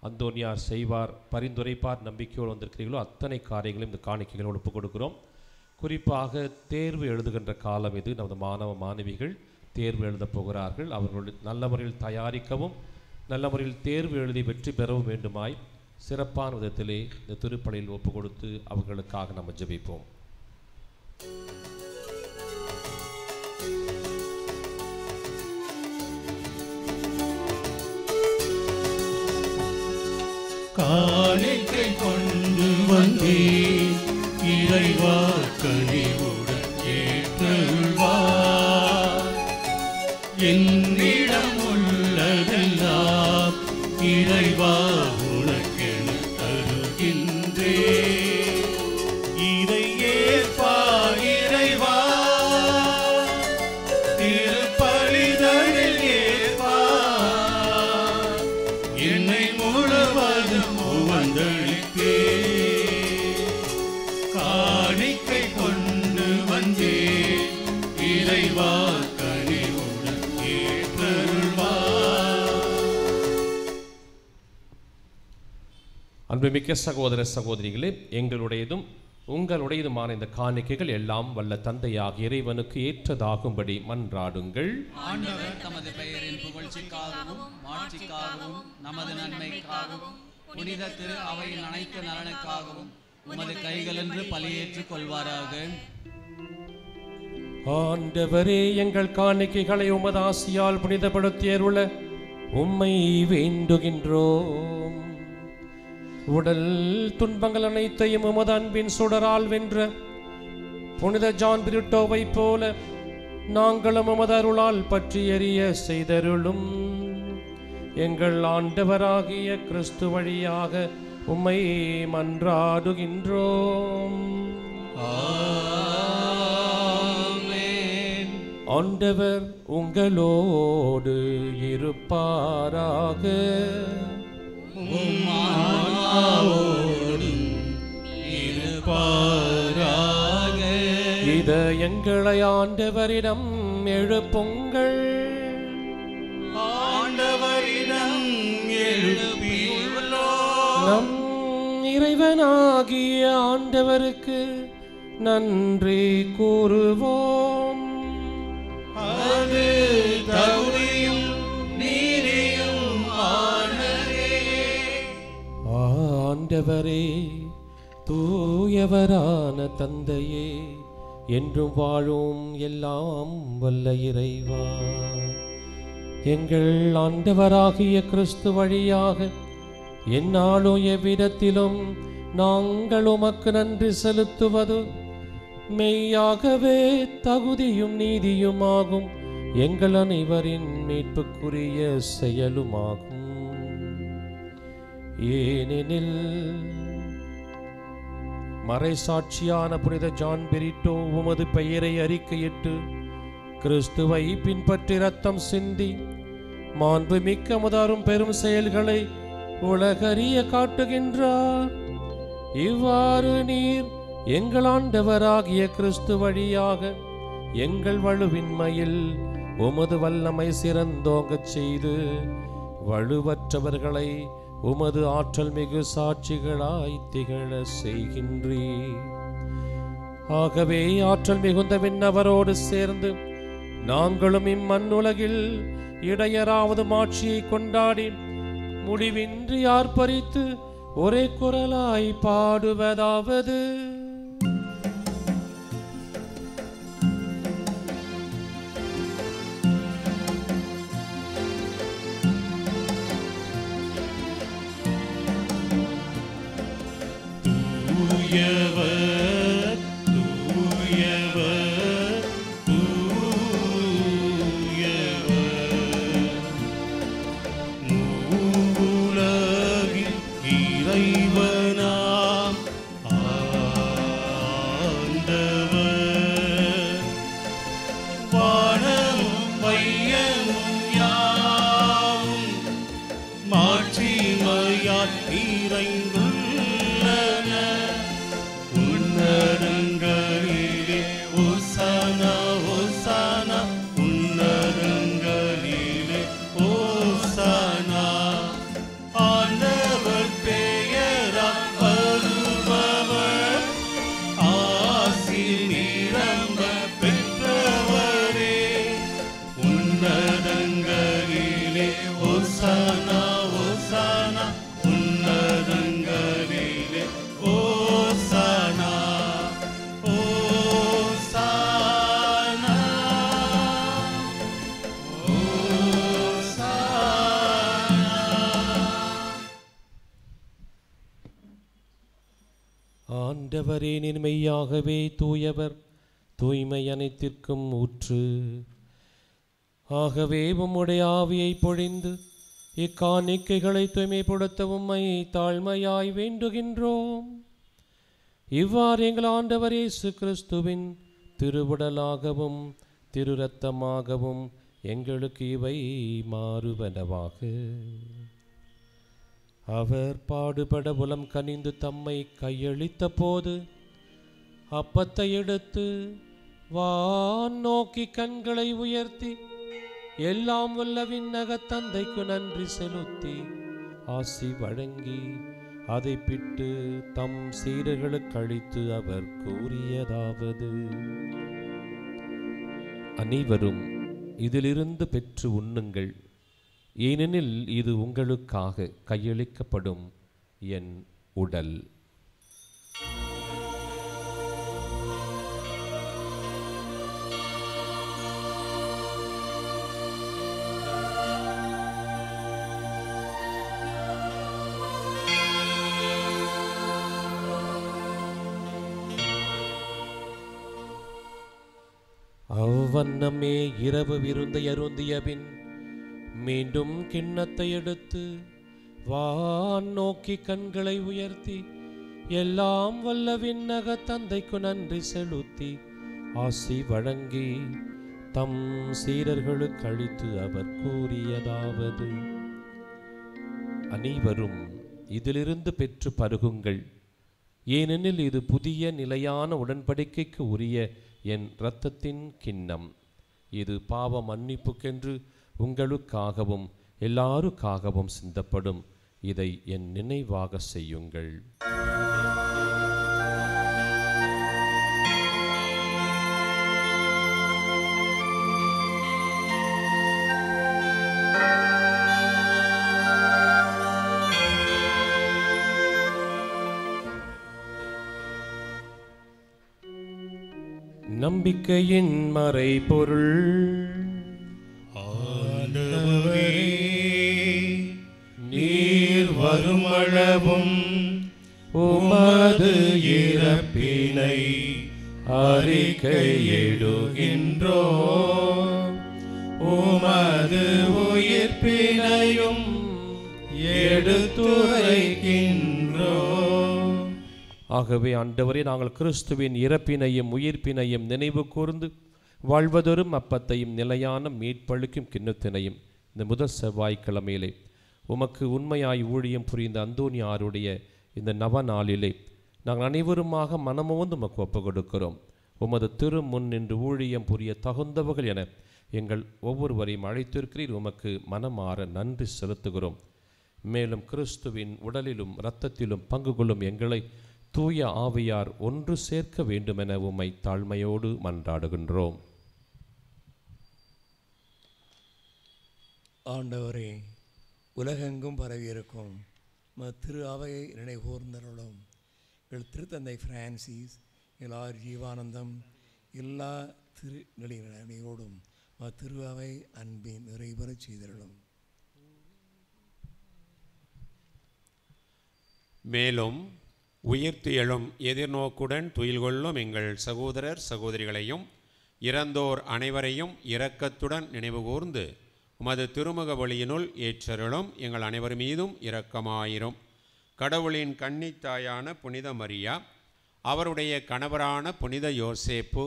அந்தோனியார் செய்வார், பரிந்துரைப்பார் நம்பிக்கையோடு வந்திருக்கிறீர்களோ அத்தனை காரியங்களையும் இந்த காணிக்கைகளோடு ஒப்பு கொடுக்கிறோம். குறிப்பாக தேர்வு எழுதுகின்ற காலம் இது. நமது மாணவ மாணவிகள் தேர்வு எழுதப் போகிறார்கள். அவர்கள் நல்ல முறையில் தயாரிக்கவும் நல்ல முறையில் தேர்வு எழுதி வெற்றி பெறவும் வேண்டுமாய் சிறப்பான விதத்திலே இந்த திருப்பலியில் ஒப்பு கொடுத்து அவர்களுக்காக நம்ம ஜெபிப்போம். காணிக்கை கொண்டு வந்தே இறைவா கனிவுடன் ஏற்றுள்வார். என்னிடம் உள்ளதெல்லாம் இறைவா உனக்கென தருகின்றே. இதை ஏற்பா இறைவா, திருப்பலிதனில் ஏற்பா. என்னை முழுவதும் வந்தளித்தே காணிக்கை கொண்டு வந்தே இறைவா கனிவுடன் ஏற்றருள்வார். அன்புமிக்க சகோதர சகோதரிகளே, எங்களுடையதும் உங்களுடையதுமான இந்த காணிக்கைகள் எல்லாம் வல்ல தந்தையாகிய இறைவனுக்கு ஏற்றதாகும்படி மன்றாடுங்கள். ஆண்டவர் தமது பெயரின் புகழ்ச்சிக்காகவும் மாட்சிக்காகவும் நமது நன்மைக்காகவும் புனித திரு அவையின் அனைத்து நலனுக்காகவும் உமது கைகளென்று பலியேற்றுக் கொள்வாராக. ஆண்டவரே, எங்கள் காணிக்கைகளை உமது ஆசியால் புனிதப்படுத்தியருள உம்மை வேண்டுகின்றோம். உடல் துன்பங்கள் அனைத்தையும் உமது அன்பின் சுடரால் வென்ற புனித ஜான் பிரிட்டோவை போல நாங்களும் உமது அருளால் பற்றி எரிய செய்தருளும். எங்கள் ஆண்டவராகிய கிறிஸ்து வழியாக உம்மை மன்றாடுகின்றோம். ஆமென். ஆண்டவர் உங்களோடு இருப்பாராக. ஆன்மாவோடும் இருப்பாராக. இதயங்களை ஆண்டவரிடம் எழுப்புங்கள். ஆண்டவரிடம் எழுப்பியுள்ளோம். நம் இறைவனாகிய ஆண்டவருக்கு நன்றி கூறுவோம். அது தகுதியும் நீதியும் ஆனதே. ஆண்டவரே, தூயவரான தந்தையே, என்றும் வாழும் எல்லாம் வல்ல இறைவா, எங்கள் ஆண்டவராகிய கிறிஸ்து வழியாக எந்நாளும் எவ்விடத்திலும் நாங்கள் உமக்கு நன்றி செலுத்துவது மெய்யாகவே தகுதியும் நீதியுமாகும். எங்கள் அனைவரின் மீட்புக்குரிய செயலுமாகும். ஏனெனில் மறைசாட்சியான புனித ஜான் பெரிட்டோ உமது பெயரை அறிக்கையிட்டு கிறிஸ்துவை பின்பற்றி ரத்தம் சிந்தி மாண்புமிக்க முதரும் பெரும் செயல்களை உலகறிய காட்டுகின்றார். இவ்வாறு நீர் எங்கள் ஆண்டவராகிய கிறிஸ்து வழியாக எங்கள் வலுவின்மையில் உமது வல்லமை சிறந்தோங்கச் செய்து வலுவற்றவர்களை உமது ஆற்றல் மிகு சாட்சிகளாய் திகழ செய்கின்றீர். ஆகவே ஆற்றல் மிகுந்த விண்ணவரோடு சேர்ந்து நாங்களும் இம்மண்ணுலகில் இடையராவது மாட்சியை கொண்டாடி முடிவின்றி ஆர்ப்பரித்து ஒரே குரலாய் பாடுவதாவது: தூயவர் தூயவர் தூயவர் மூவுலகின் இறைவனாம் ஆண்டவர் வானமும் வையமும் யாவும் மாட்சிமையால் நிறைந்துள்ளன. உன்னதங்களிலே ஓசானா ஓசானா உன்னதங்களிலே ஓசானா ஆண்டவர் பெயரால் வருபவர் ஆசி நிரம்ப பெற்றவரே. உன்னதங்களிலே ஓசானா ஓசானா உன்னதங்களிலே ஓசானா ஓசானா ஆண்டவரே நீர் மெய்யாகவே தூயவர், தூய்மை அனைத்திற்கும் ஊற்று. ஆகவே உம்முடைய ஆவியை பொழிந்து இக்காணிக்கைகளை தூய்மைப்படுத்த உம்மை தாழ்மையாய் வேண்டுகின்றோம். இவ்வாறு எங்கள் ஆண்டவர் இயேசு கிறிஸ்துவின் திருவுடலாகவும் திரு இரத்தமாகவும் எங்களுக்கு இவை மாறுவனவாக. அவர் பாடுபட உளம் கனிந்து தம்மை கையளித்த போது அப்பத்தை எடுத்து வான் நோக்கி கண்களை உயர்த்தி எல்லாம் வல்ல விண்ணக தந்தைக்கு நன்றி செலுத்தி ஆசி வழங்கி அதை பிட்டு தம் சீடர்களுக்கு அளித்து அவர் கூறியதாவது: அனைவரும் இதிலிருந்து பெற்று உண்ணுங்கள், ஏனெனில் இது உங்களுக்காக கையளிக்கப்படும் என் உடல். அவ்வண்ணமே இரவு விருந்தை அருந்திய பின் மீண்டும் கிண்ணத்தை எடுத்து வான் நோக்கி கண்களை உயர்த்தி எல்லாம் வல்ல விண்ணக தந்தைக்கு நன்றி செலுத்தி ஆசி வழங்கி தம் சீடர்களுக்கு அளித்து அவர் கூறியதாவது: அனைவரும் இதிலிருந்து பெற்று பருகுங்கள், ஏனெனில் இது புதிய நிலையான உடன்படிக்கைக்கு உரிய என் இரத்தத்தின் கிண்ணம். இது பாவ மன்னிப்புக்கென்று உங்களுக்காகவும் எல்லாருக்காகவும் சிந்தப்படும். இதை என் நினைவாக செய்யுங்கள். நம்பிக்கையின் மறைபொருள். ஆண்டவரே, நீர் வருமளவும் உமது இறப்பினை அறிக்கையிடுகின்றோம், உமது உயிர்ப்பினையும் எடுத்துரைக்கின்றோம். ஆகவே ஆண்டவரே, நாங்கள் கிறிஸ்துவின் இறப்பினையும் உயிர்ப்பினையும் நினைவு கூர்ந்து வாழ்வதொரும் அப்பத்தையும் நிலையான மீட்பளிக்கும் கிண்ணத்தினையும் இந்த முதல் செவ்வாய்க்கிழமையிலே உமக்கு உண்மையாய் ஊழியம் புரிந்த அந்தோனியாருடைய இந்த நவ நாளிலே நாங்கள் அனைவருமாக மனமுவந்து உமக்கு ஒப்பு கொடுக்கிறோம். உமது திரு முன் நின்று ஊழியம் புரிய தகுந்தவர்கள் என எங்கள் ஒவ்வொருவரையும் அழைத்திருக்கிறீர். உமக்கு மனமாற நன்றி செலுத்துகிறோம். மேலும் கிறிஸ்துவின் உடலிலும் இரத்தத்திலும் பங்கு கொள்ளும் எங்களை தூய ஆவியார் ஒன்று சேர்க்க வேண்டுமென உம்மை தாழ்மையோடு மன்றாடுகின்றோம். ஆண்டவரே, உலகெங்கும் பரவியிருக்கும் திரு அவையை நினைகூர்ந்தருளும். எங்கள் திருத்தந்தை பிரான்சிஸ், எல்லார் ஜீவானந்தம், எல்லா திருநிலையோடும் திரு அவை அன்பின் நிறைவேறச் செய்தருளும். மேலும் உயிர்த்து எழும் எதிர்நோக்குடன் துயில் கொள்ளும் எங்கள் சகோதரர் சகோதரிகளையும் இறந்தோர் அனைவரையும் இரக்கத்துடன் நினைவுகூர்ந்து உமது திருமுக வழியினுள் ஏற்றருளும் எங்கள் அனைவர் மீதும் இரக்கமாயிரும். கடவுளின் கன்னித்தாயான புனித மரியா, அவருடைய கணவரான புனித யோசேப்பு,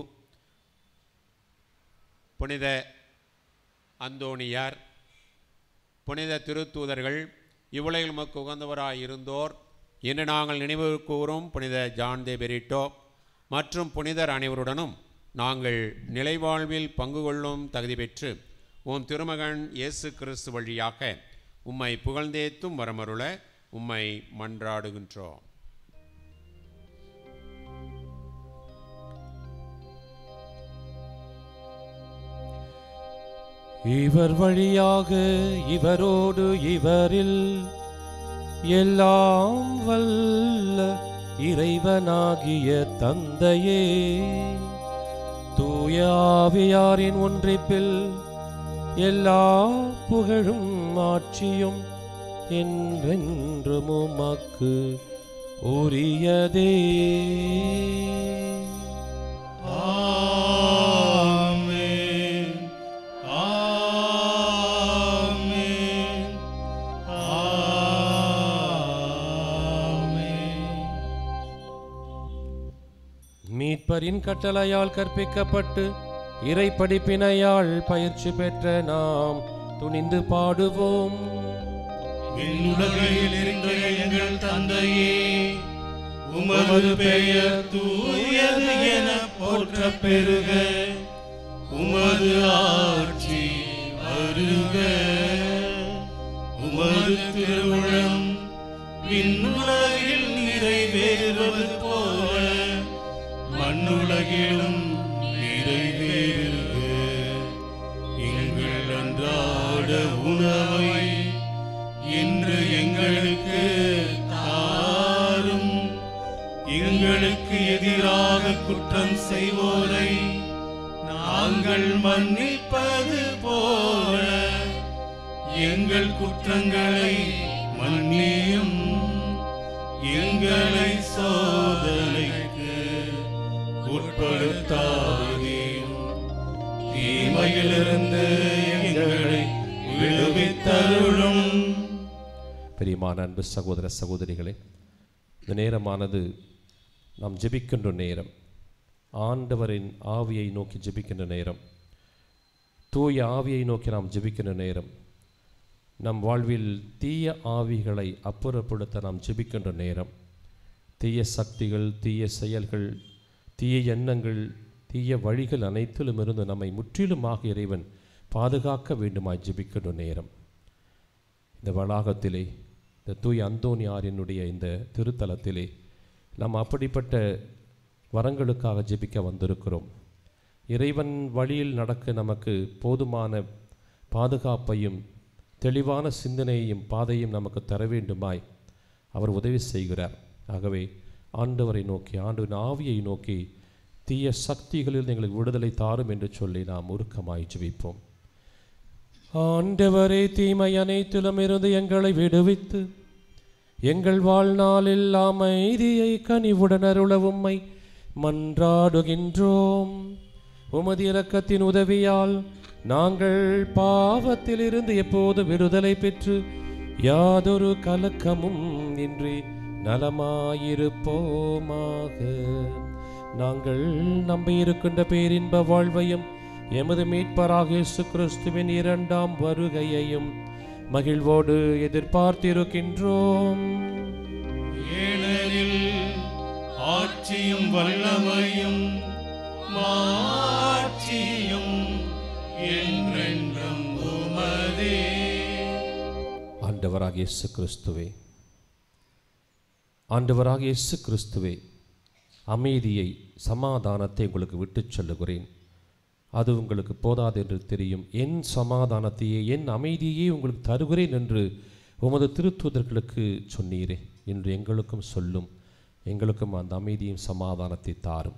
புனித அந்தோணியார், புனித திருத்தூதர்கள், இவ்வுலகில் உமக்கு உகந்தவராயிருந்தோர், இன்று நாங்கள் நினைவு கூறும் புனித ஜான் தே பெரிட்டோ மற்றும் புனிதர் அனைவருடனும் நாங்கள் நிலைவாழ்வில் பங்கு கொள்ளும் தகுதி பெற்று உம் திருமகன் இயேசு கிறிஸ்து வழியாக உம்மை புகழ்ந்தேத்தும் வரமருள உம்மை மன்றாடுகின்றோம். இவர் வழியாக இவரோடு இவரில் எல்லாம் வல்ல இறைவனாகிய தந்தையே, தூய ஆவியாரின் ஒன்றிப்பில் எல்லா புகழும் ஆட்சியும் என்றென்றும் உமக்கு உரியதே. ஆமென். ஆமென். ஆமென். மீட்பரின் கட்டளையால் கற்பிக்கப்பட்டு இறை படிப்பினையால் பயிற்சி பெற்ற நாம் துணிந்து பாடுவோம். விண்ணுலகில் இருந்த எங்கள் தந்தையே, உமது பெயர் தூயது என போற்றப் பெறுக. உமது ஆட்சி வருக. உமது திருவுளம் விண்ணுலகில் நிறைவேறுவது போல மண்ணுலகிலும் நிறைவேறுக. எங்கள் அன்றாட உணவை இன்று எங்களுக்கு தாரும். எங்களுக்கு எதிராக குற்றம் செய்வோரை நாங்கள் மன்னிப்பது போல எங்கள் குற்றங்களை மன்னியும். எங்களை சோதனைக்கு உட்படுத்தாதேயும், தீமையிலிருந்து எங்களை விடுவித்தருளும். பிரியமான அன்பு சகோதர சகோதரிகளே, இந்த நேரமானது நாம் ஜெபிக்கின்ற நேரம், ஆண்டவரின் ஆவியை நோக்கி ஜெபிக்கின்ற நேரம், தூய ஆவியை நோக்கி நாம் ஜெபிக்கின்ற நேரம், நம் வாழ்வில் தீய ஆவிகளை அப்புறப்படுத்த நாம் ஜெபிக்கின்ற நேரம், தீய சக்திகள், தீய செயல்கள், தீய எண்ணங்கள், தீய வழிகள் அனைத்திலும் இருந்து நம்மை முற்றிலுமாக இறைவன் பாதுகாக்க வேண்டுமாய் ஜெபிக்கின்ற நேரம். இந்த வளாகத்திலே, இந்த தூய அந்தோணியாரினுடைய இந்த திருத்தலத்திலே நாம் அப்படிப்பட்ட வரங்களுக்காக ஜெபிக்க வந்திருக்கிறோம். இறைவன் வழியில் நடக்க நமக்கு போதுமான பாதுகாப்பையும் தெளிவான சிந்தனையையும் பாதையும் நமக்கு தர வேண்டுமாய் அவர் உதவி செய்கிறார். ஆகவே ஆண்டவரை நோக்கி, ஆண்டவரின் ஆவியை நோக்கி, தீய சக்திகளில் எங்களுக்கு விடுதலை தாரும் என்று சொல்லி நாம் உருக்கமாய் ஜெபிப்போம். ஆண்டவரே, தீமை அனைத்திலும் இருந்து எங்களை விடுவித்து எங்கள் வாழ்நாளில் அமைதியை கனிவுடன் அருள உம்மை மன்றாடுகின்றோம். உமது இரக்கத்தின் உதவியால் நாங்கள் பாவத்தில் இருந்து எப்போது விடுதலை பெற்று யாதொரு கலக்கமும் இன்றி நலமாயிருப்போமாக. நாங்கள் நம்பியிருக்கின்ற பேரின்ப வாழ்வையும் எமது மீட்பராக இயேசு கிறிஸ்துவின் இரண்டாம் வருகையையும் மகிழ்வோடு எதிர்பார்த்திருக்கின்றோம். ஏனெனில் ஆட்சியும் வல்லமையும் மாட்சியும் என்றென்றும் உமதே. ஆண்டவராக இயேசு கிறிஸ்துவே, ஆண்டவராக இயேசு கிறிஸ்துவே, அமைதியை, சமாதானத்தை உங்களுக்கு விட்டுச் சொல்லுகிறேன். அது உங்களுக்கு போதாது என்று தெரியும். என் சமாதானத்தையே, என் அமைதியே உங்களுக்கு தருகிறேன் என்று உமது திருத்தூதர்களுக்கு சொன்னீரே. இன்று எங்களுக்கும் சொல்லும். எங்களுக்கும் அந்த அமைதியும் சமாதானத்தை தாரும்.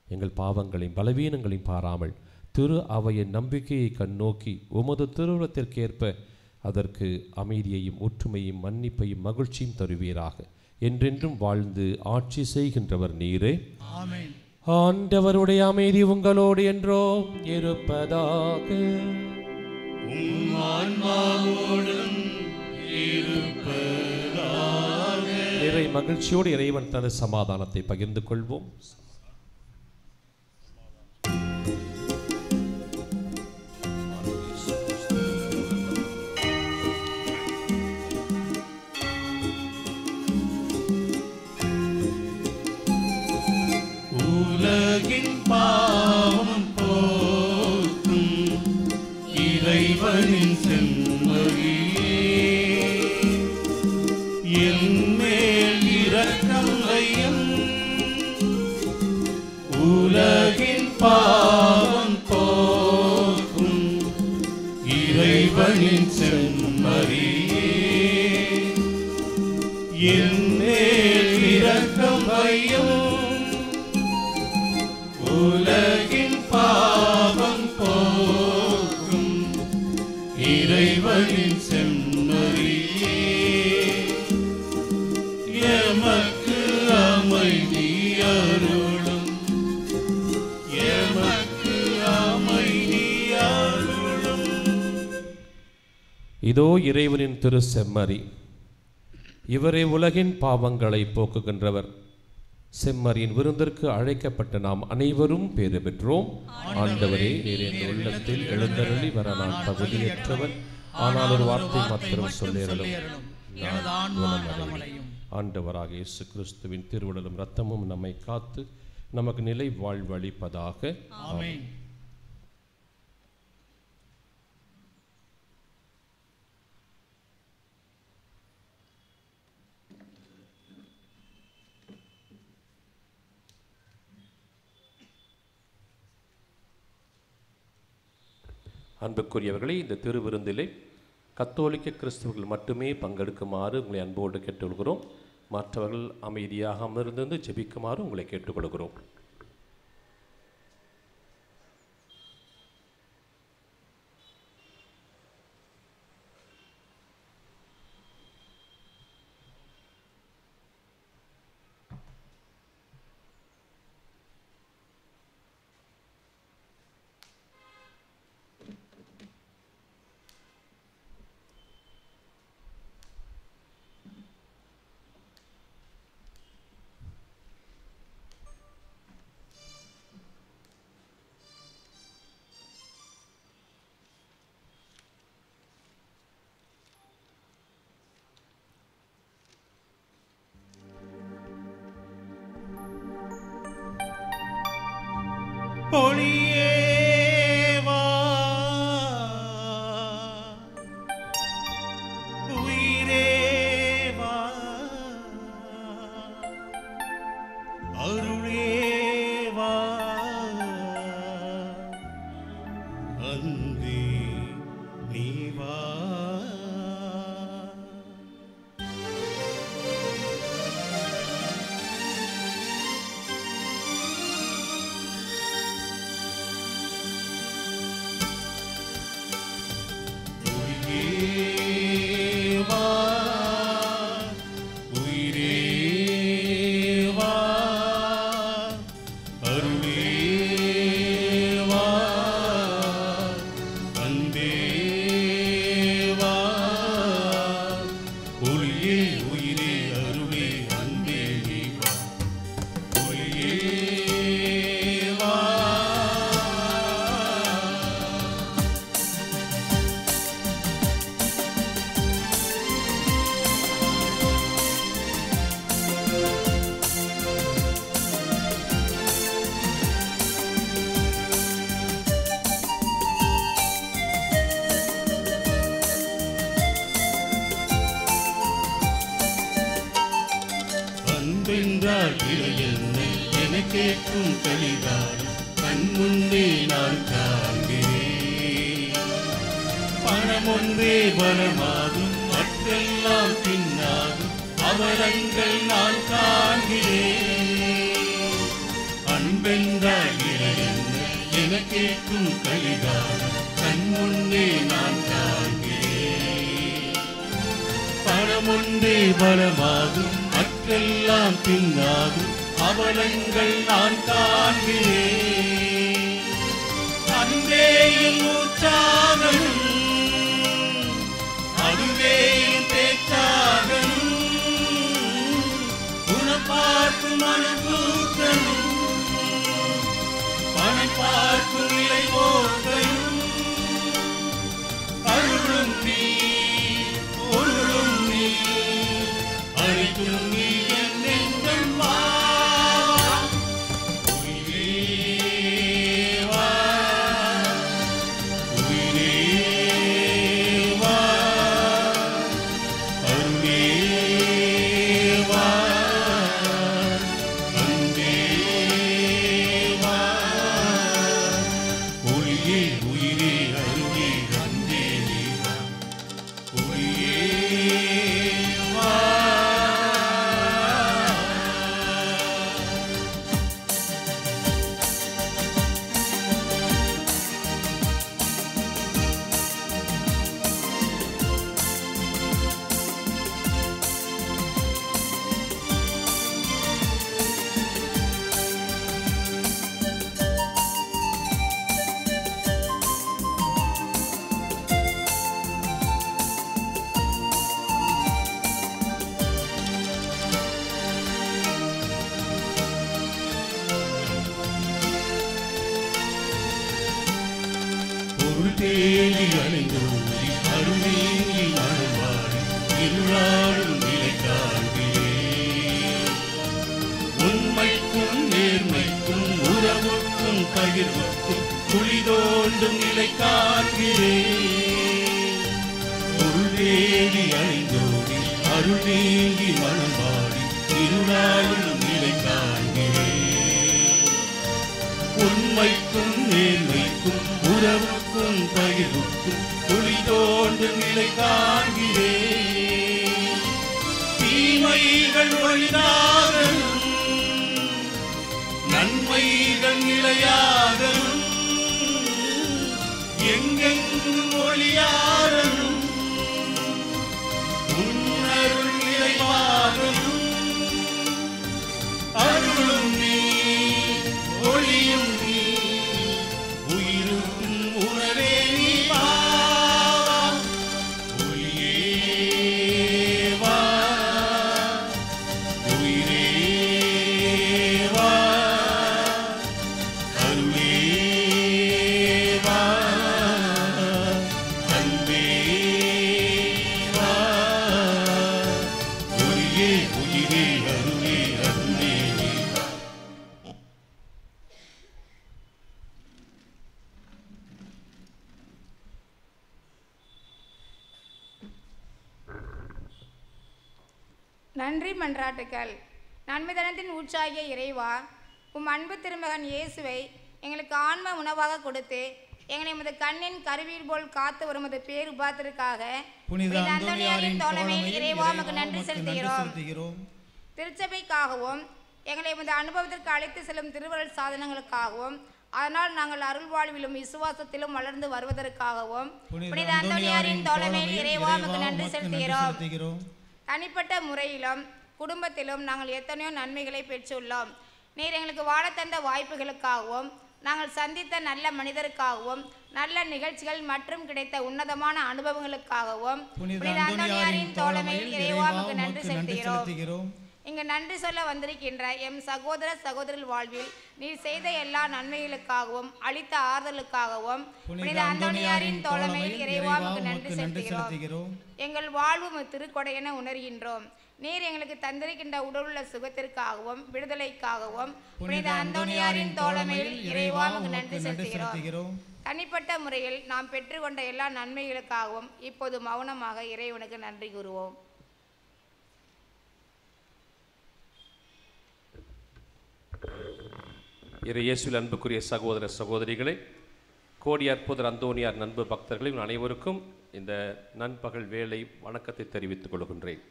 எங்கள் பாவங்களையும் பலவீனங்களையும் பாராமல் திரு அவையின் நம்பிக்கையை கண்ணோக்கி உமது திருவுளத்திற்கேற்ப அதற்கு அமைதியையும் ஒற்றுமையும் மன்னிப்பையும் மகிழ்ச்சியும் தருவீராக. என்றென்றும் வாழ்ந்து ஆட்சி செய்கின்றவர் நீரே. ஆமென். ஆண்டவருடைய அமைதி உங்களோடு என்றோ இருப்பதாக. உம் ஆன்மாவோடும் இருப்பதாக. நிறை மகிழ்ச்சியோடு இறைவன் தனது சமாதானத்தை பகிர்ந்து கொள்வோம். உலகின் பாவம் போக்கும் இறைவனின் செம்மறியே, என்மேல் இரக்கம் வையும். உலகின் பாவம் போக்கும் இறைவனின் செம்மறியே, என்மேல் இரக்கம் வையும். உலகின் பாவம் போக்கும் இறைவனின் செம்மறியே, எமக்கு அமைதி அருளும். எமக்கு அமைதி அருளும். இதோ இறைவனின் திரு செம்மறி, இவரே உலகின் பாவங்களை போக்குகின்றவர். செம்மறியின் விருந்திற்கு அழைக்கப்பட்ட நாம் அனைவரும் பேறு பெற்றோம். ஆண்டவரே, நீர் என் உள்ளத்தில் எழுந்தருளி வர நான் தகுதியற்றவன், ஆனால் ஒரு வார்த்தை மாத்திரம் சொல்லியறலும் நான் குணமடையும். ஆண்டவராக இயேசு கிறிஸ்துவின் திருவுடலும் இரத்தமும் நம்மை காத்து நமக்கு நிலை வாழ்வளிப்பதாக. ஆமென். அன்புக்குரியவர்களே, இந்த திருவிருந்திலே கத்தோலிக்க கிறிஸ்தவர்கள் மட்டுமே பங்கெடுக்குமாறு உங்களை அன்போடு கேட்டுக்கொள்கிறோம். மற்றவர்கள் அமைதியாக அமர்ந்து ஜெபிக்குமாறு உங்களை கேட்டுக்கொள்கிறோம். ஒளியே வா, உயிரே வா, அருளே வா, அன்பே நீ வா. அன்பென்றால் இறையென்னை என கேட்கும் கலிகாரம் கண் முன்னே நான் காண்கிறேன். பணம் ஒன்றே பலமாகும், மற்றெல்லாம் பின்னாகும், அவரங்கள் நான் காண்கிறேன். அன்பென்றால் இறையென்னை என கேட்கும் கலிகாரம் கண் முன்னே நான் காண்கிறேன். பணம் ஒன்றே பலமாகும், மற்ற இவற்றெல்லாம் பின்னாகும் அவலங்கள் நான் காண்கிறேன். அன்பே என் உற்சாகமும் அதுவே என் பேச்சாகமும் குணப்பார்க்கும் மனக்கூற்றமும் பணம் பார்க்கும் நிலை போக்கலும் அருளும் நீ பொருளும் நீ அனைத்தும் நீ என்னென்றும் வா. தேடி அலைந்தோடி அருளேங்கி மனவாடி இருளாடும் நிலை காண்கிறேன். உண்மைக்கும் நேர்மைக்கும் உறவுக்கும் பகிர்வுக்கும் குழி தோண்டும் நிலை காண்கிறேன். பொருள் தேடி அலைந்தோடி அருளேங்கி மனவாடி இருளாடும் நிலை காண்கிறேன். உண்மைக்கும் நேர்மைக்கும் உறவுக்கும் பகிர்வுக்கும் குழி தோண்டும் நிலை காண்கிறேன். தீமைகள் ஒழிதாகலும் நன்மைகள் நிலையாகலும் எங்கெங்கும் ஒளியாகலும் உன்னருள் நிறைவாகலும் அருளும் நீ ஒளியும் நீ உயிருக்கும் உணவே நீ வா. ஒளியே வா உயிரே வா அருளே வா அன்பே வா ஒளியே உயிரே அருளே அன்பே வா. நன்றி மன்றாட்டுக்கள். நன்மைதனத்தின் ஊற்றாகிய இறைவா, உம் அன்பு திருமகன் இயேசுவை எங்களுக்கு ஆன்ம உணவாக கொடுத்து எங்களை உமது கண்ணின் கருவியில் போல் காத்து வருமது பேர் உபாத்திற்காக புனித அந்தோனியாரின் தோழமையில் இறைவா உமக்கு நன்றி நன்றி செலுத்துகிறோம். செலுத்துகிறோம். திருச்சபைக்காகவும் எங்களை உமது அனுபவத்திற்கு அழைத்து செல்லும் திருவருள் சாதனங்களுக்காகவும் அதனால் நாங்கள் அருள் வாழ்விலும் விசுவாசத்திலும் வளர்ந்து வருவதற்காகவும் புனித அந்தோனியாரின் தோழமையில் இறைவா உமக்கு நன்றி செலுத்துகிறோம். தனிப்பட்ட முறையிலும் குடும்பத்திலும் நாங்கள் எத்தனையோ நன்மைகளை பெற்றுள்ளோம். நீர் எங்களுக்கு வாழ தந்த வாய்ப்புகளுக்காகவும் நாங்கள் சந்தித்த நல்ல மனிதருக்காகவும் நல்ல நிகழ்ச்சிகள் மற்றும் கிடைத்த உன்னதமான அனுபவங்களுக்காகவும் புனித அந்தோனியாரின் தோழமையில் இறைவா உமக்கு நன்றி செலுத்துகிறோம். இங்கு நன்றி சொல்ல வந்திருக்கின்ற எம் சகோதர சகோதரர் வாழ்வில் நீர் செய்த எல்லா நன்மைகளுக்காகவும் அளித்த ஆறுதலுக்காகவும் புனித அந்தோனியாரின் தோழமையில் இறைவா உமக்கு நன்றி செலுத்துகிறோம். எங்கள் வாழ்வு திருக்கொடை என உணர்கின்றோம். நீர் எங்களுக்கு தந்திருக்கின்ற உடலுள்ள சுகத்திற்காகவும் விடுதலைக்காகவும் புனித அந்தோனியாரின் தோழமையில் இறைவா உமக்கு நன்றி செலுத்துகிறோம். தனிப்பட்ட முறையில் நாம் பெற்றுக்கொண்ட எல்லா நன்மைகளுக்காகவும் இப்போது மௌனமாக இறைவனுக்கு நன்றி கூறுவோம். இயேசுவில் அன்புக்குரிய சகோதர சகோதரிகளே, கோடி அற்புதர் அந்தோனியார் நண்பு பக்தர்களின் அனைவருக்கும் இந்த நண்பகல் வேளை வணக்கத்தை தெரிவித்துக் கொள்கின்றேன்.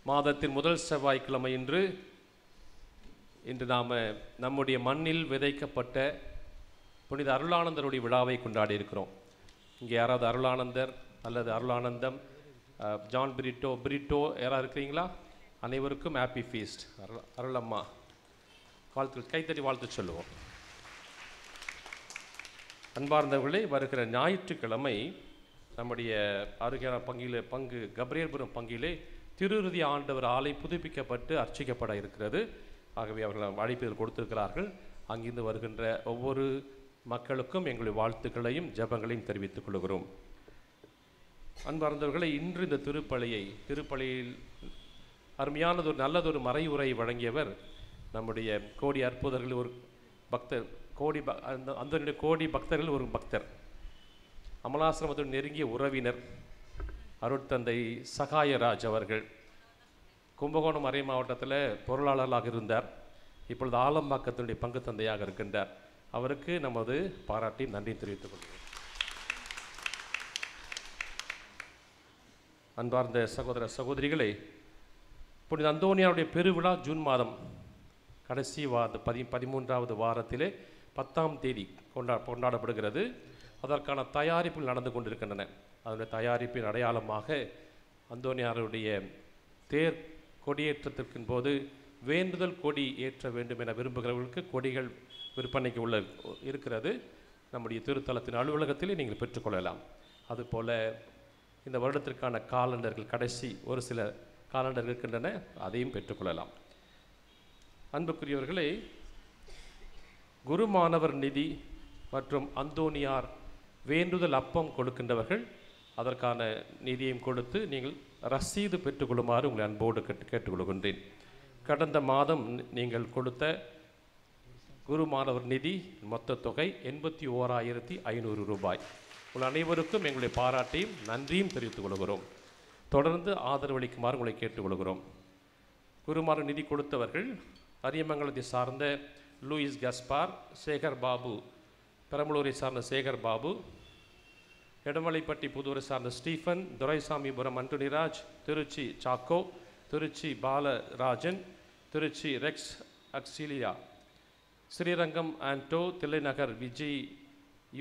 மாதத்தின் முதல் செவ்வாய்க்கிழமை இன்று நாம் நம்முடைய மண்ணில் விதைக்கப்பட்ட புனித அருளானந்தருடைய விழாவை கொண்டாடி இருக்கிறோம். இங்கே யாராவது அருளானந்தர் அல்லது அருளானந்தம் ஜான் பிரிட்டோ யாராவது இருக்கிறீங்களா? அனைவருக்கும் ஹாப்பி ஃபீஸ்ட். அருளம்மா வாழ்த்து, கைத்தறி வாழ்த்து சொல்லுவோம். அன்பார்ந்தவர்களே, வருகிற ஞாயிற்றுக்கிழமை நம்முடைய அருகையான பங்கு கபிரியேல்புரம் பங்கிலே திருறுதி ஆண்டவர் ஆலை புதுப்பிக்கப்பட்டு அர்ச்சிக்கப்பட இருக்கிறது. ஆகவே அவர்கள் அழைப்புகள் கொடுத்திருக்கிறார்கள். அங்கிருந்து வருகின்ற ஒவ்வொரு மக்களுக்கும் எங்களுடைய வாழ்த்துக்களையும் ஜெபங்களையும் தெரிவித்துக் கொள்கிறோம். அன்பார்ந்தவர்களை, இன்று இந்த திருப்பலியில் அருமையானதொரு நல்லதொரு மறைவுரை வழங்கியவர் நம்முடைய கோடி அற்புதர்கள் ஒரு பக்தர், அந்த கோடி பக்தர்கள் ஒரு பக்தர், அமலாசிரமத்துடன் நெருங்கிய உறவினர் அருட்தந்தை சகாயராஜ் அவர்கள். கும்பகோணம் மறை மாவட்டத்தில் பொருளாளராக இருந்தார். இப்பொழுது ஆலம்பாக்கத்தினுடைய பங்கு தந்தையாக இருக்கின்றார். அவருக்கு நமது பாராட்டி நன்றி தெரிவித்துக் கொள்கிறோம். அன்பார்ந்த சகோதர சகோதரிகளே, புனித அந்தோனியாருடைய பெருவிழா ஜூன் மாதம் கடைசி 13வது வாரத்திலே 10ஆம் தேதி கொண்டாடப்படுகிறது. அதற்கான தயாரிப்புகள் நடந்து கொண்டிருக்கின்றன. அதனுடைய தயாரிப்பின் அடையாளமாக அந்தோனியாருடைய தேர் கொடியேற்றத்திற்கின் போது வேண்டுதல் கொடி ஏற்ற வேண்டும் என விரும்புகிறவர்களுக்கு கொடிகள் விற்பனைக்கு இருக்கிறது. நம்முடைய திருத்தலத்தின் அலுவலகத்திலே நீங்கள் பெற்றுக்கொள்ளலாம். அதுபோல் இந்த வருடத்திற்கான காலண்டர்கள், கடைசி ஒரு சில காலண்டர்கள் இருக்கின்றன, அதையும் பெற்றுக்கொள்ளலாம். அன்புக்குரியவர்களே, குருமானவர் நிதி மற்றும் அந்தோனியார் வேண்டுதல் அப்பம் கொடுக்கின்றவர்கள் அதற்கான நிதியையும் கொடுத்து நீங்கள் ரசீது பெற்றுக்கொள்ளுமாறு உங்களை அன்போடு கேட்டுக்கொள்கின்றேன். கடந்த மாதம் நீங்கள் கொடுத்த குருமானவர் நிதி மொத்த தொகை 81,500 ரூபாய். உங்கள் அனைவருக்கும் எங்களுடைய பாராட்டையும் நன்றியும் தெரிவித்துக் கொள்கிறோம். தொடர்ந்து ஆதரவளிக்குமாறு உங்களை கேட்டுக்கொள்கிறோம். குருமானவர் நிதி கொடுத்தவர்கள் அரியமங்கலத்தை சார்ந்த லூயிஸ் கஸ்பார், சேகர் பாபு, பெரம்பலூரை சார்ந்த சேகர் பாபு, எடமலைப்பட்டி புதூரை சார்ந்த ஸ்டீஃபன், துரைசாமிபுரம் அன்டோனிராஜ், திருச்சி சாக்கோ, திருச்சி பாலராஜன், திருச்சி ரெக்ஸ் அக்சிலியா, ஸ்ரீரங்கம் ஆண்டோ, தில்லைநகர் விஜய்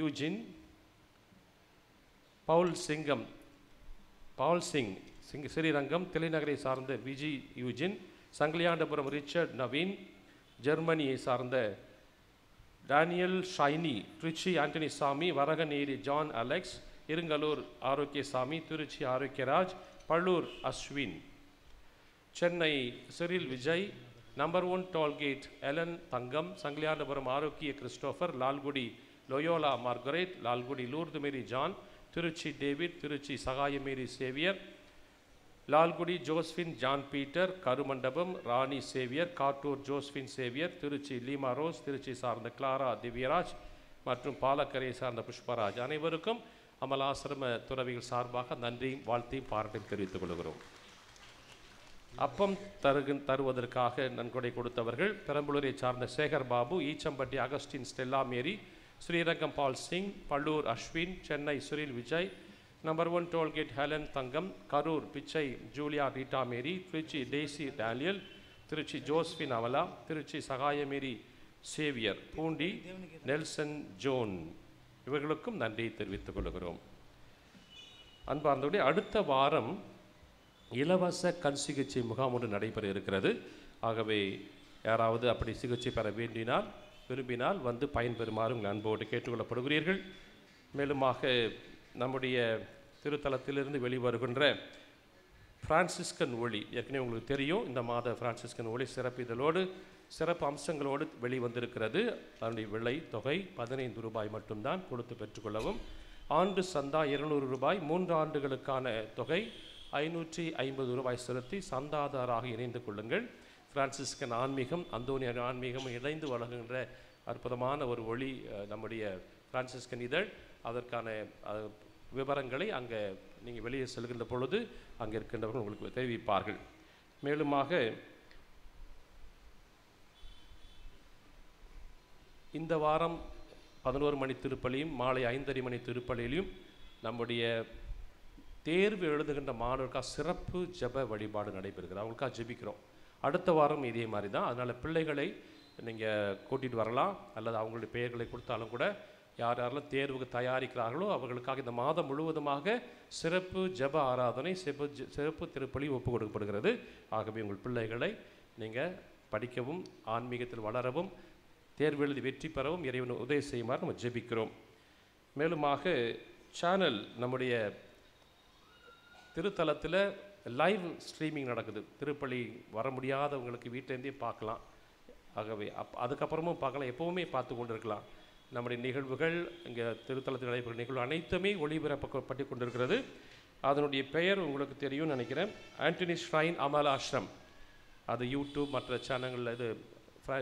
யூஜின், பவுல் சிங் ஸ்ரீரங்கம், தில்லைநகரை சார்ந்த விஜய் யூஜின், சங்கிலியாண்டபுரம் ரிச்சர்ட் நவீன், ஜெர்மனியை சார்ந்த Daniel Shiny, Trichy Antony Sami, Varaganeri John Alex, Irungalur Arokiasamy, Trichy Arokiaraj, Palloor Ashwin, Chennai Cyril Vijay, number 1 tollgate Ellen Thangam, Sangiliyandapuram Arokia Christopher, Lalgudi Loyola Margaret, Lalgudi Lourdu Mary John, Trichy David, Trichy Sagayamary Xavier, Lalgudi Josphine John Peter, Karumandapam Rani Xavier, Kattur Josphine Xavier, Trichy Leema Rose, Trichy சார்ந்த கிளாரா திவ்யராஜ் மற்றும் பாலக்கரை சார்ந்த புஷ்பராஜ். அனைவருக்கும் அமலாசிரம துறவிகள் சார்பாக நன்றியும் வாழ்த்தையும் பாராட்டையும் தெரிவித்துக் கொள்கிறோம். அப்பம் தருவதற்காக நன்கொடை கொடுத்தவர்கள் பெரம்பலூரை சார்ந்த சேகர் பாபு, ஈச்சம்பட்டி அகஸ்டின் ஸ்டெல்லா மேரி, ஸ்ரீரங்கம் பால் சிங், பள்ளூர் அஸ்வின், சென்னை சுரில் விஜய், நம்பர் 1 டோல்கேட் ஹெலன் தங்கம், கரூர் பிச்சை ஜூலியா ரீட்டா மேரி, திருச்சி டெய்சி டேனியல், திருச்சி ஜோஸ்பின் அவலா, திருச்சி சகாயமேரி சேவியர், பூண்டி நெல்சன் ஜோன். இவர்களுக்கும் நன்றி தெரிவித்துக் கொள்கிறோம். அன்பார்ந்தவர்களே, அடுத்த வாரம் இலவச கண் சிகிச்சை முகாம் ஒன்று நடைபெற இருக்கிறது. ஆகவே யாராவது அப்படி சிகிச்சை பெற விரும்பினால் வந்து பயன்பெறுமாறு உங்கள் அன்போடு கேட்டுக்கொள்ளப்படுகிறீர்கள். மேலுமாக நம்முடைய திருத்தலத்திலிருந்து வெளிவருகின்ற பிரான்சிஸ்கன் ஒளி, ஏற்கனவே உங்களுக்கு தெரியும், இந்த மாத பிரான்சிஸ்கன் ஒளி சிறப்பு இதழோடு சிறப்பு அம்சங்களோடு வெளிவந்திருக்கிறது. அதனுடைய விலை தொகை 15 ரூபாய் மட்டும்தான் கொடுத்து பெற்றுக்கொள்ளவும். ஆண்டு சந்தா 200 ரூபாய், 3 ஆண்டுகளுக்கான தொகை 550 ரூபாய் செலுத்தி சந்தாதாராக இணைந்து கொள்ளுங்கள். பிரான்சிஸ்கன் ஆன்மீகம், அந்தோனியார் ஆன்மீகம் இணைந்து வழங்குகின்ற அற்புதமான ஒரு ஒளி நம்முடைய பிரான்சிஸ்கன் இதழ். அதற்கான விவரங்களை அங்கே நீங்கள் வெளியே செல்கின்ற பொழுது அங்கே இருக்கின்றவர்கள் உங்களுக்கு தெரிவிப்பார்கள். மேலுமாக இந்த வாரம் 11 மணி திருப்பலியும் மாலை 5:30 மணி திருப்பலியிலும் நம்முடைய தேர்வு எழுதுகின்ற மாணவர்களுக்காக சிறப்பு ஜெப வழிபாடு நடைபெறுகிறது. அவங்களுக்காக ஜெபிக்கிறோம். அடுத்த வாரம் இதே மாதிரி தான். அதனால் பிள்ளைகளை நீங்கள் கூட்டிகிட்டு வரலாம், அல்லது அவங்களுடைய பெயர்களை கொடுத்தாலும் கூட யார் யாரெல்லாம் தேர்வுக்கு தயாரிக்கிறார்களோ அவர்களுக்காக இந்த மாதம் முழுவதுமாக சிறப்பு ஜெப ஆராதனை, சிறப்பு திருப்பலி ஒப்பு கொடுக்கப்படுகிறது. ஆகவே உங்கள் பிள்ளைகளை நீங்கள் படிக்கவும் ஆன்மீகத்தில் வளரவும் தேர்வு எழுதி வெற்றி பெறவும் இறைவன் உதவி செய்யுமாறு நம்ம ஜெபிக்கிறோம். மேலுமாக சேனல் நம்முடைய திருத்தலத்தில் லைவ் ஸ்ட்ரீமிங் நடக்குது. திருப்பலி வர முடியாதவங்களுக்கு வீட்டிலேருந்தே பார்க்கலாம். ஆகவே அதுக்கப்புறமும் பார்க்கலாம், எப்போவுமே பார்த்து கொண்டு இருக்கலாம். நம்முடைய நிகழ்வுகள் இங்கே திருத்தலத்தில் நடைபெறும் நிகழ்வு அனைத்துமே ஒளிபரப்பப்பட்டு கொண்டிருக்கிறது. அதனுடைய பெயர் உங்களுக்கு தெரியும்னு நினைக்கிறேன், ஆண்டனி ஷ்ரைன் அமல் ஆஷ்ரம். அது யூடியூப் மற்ற சேனல்களில், இது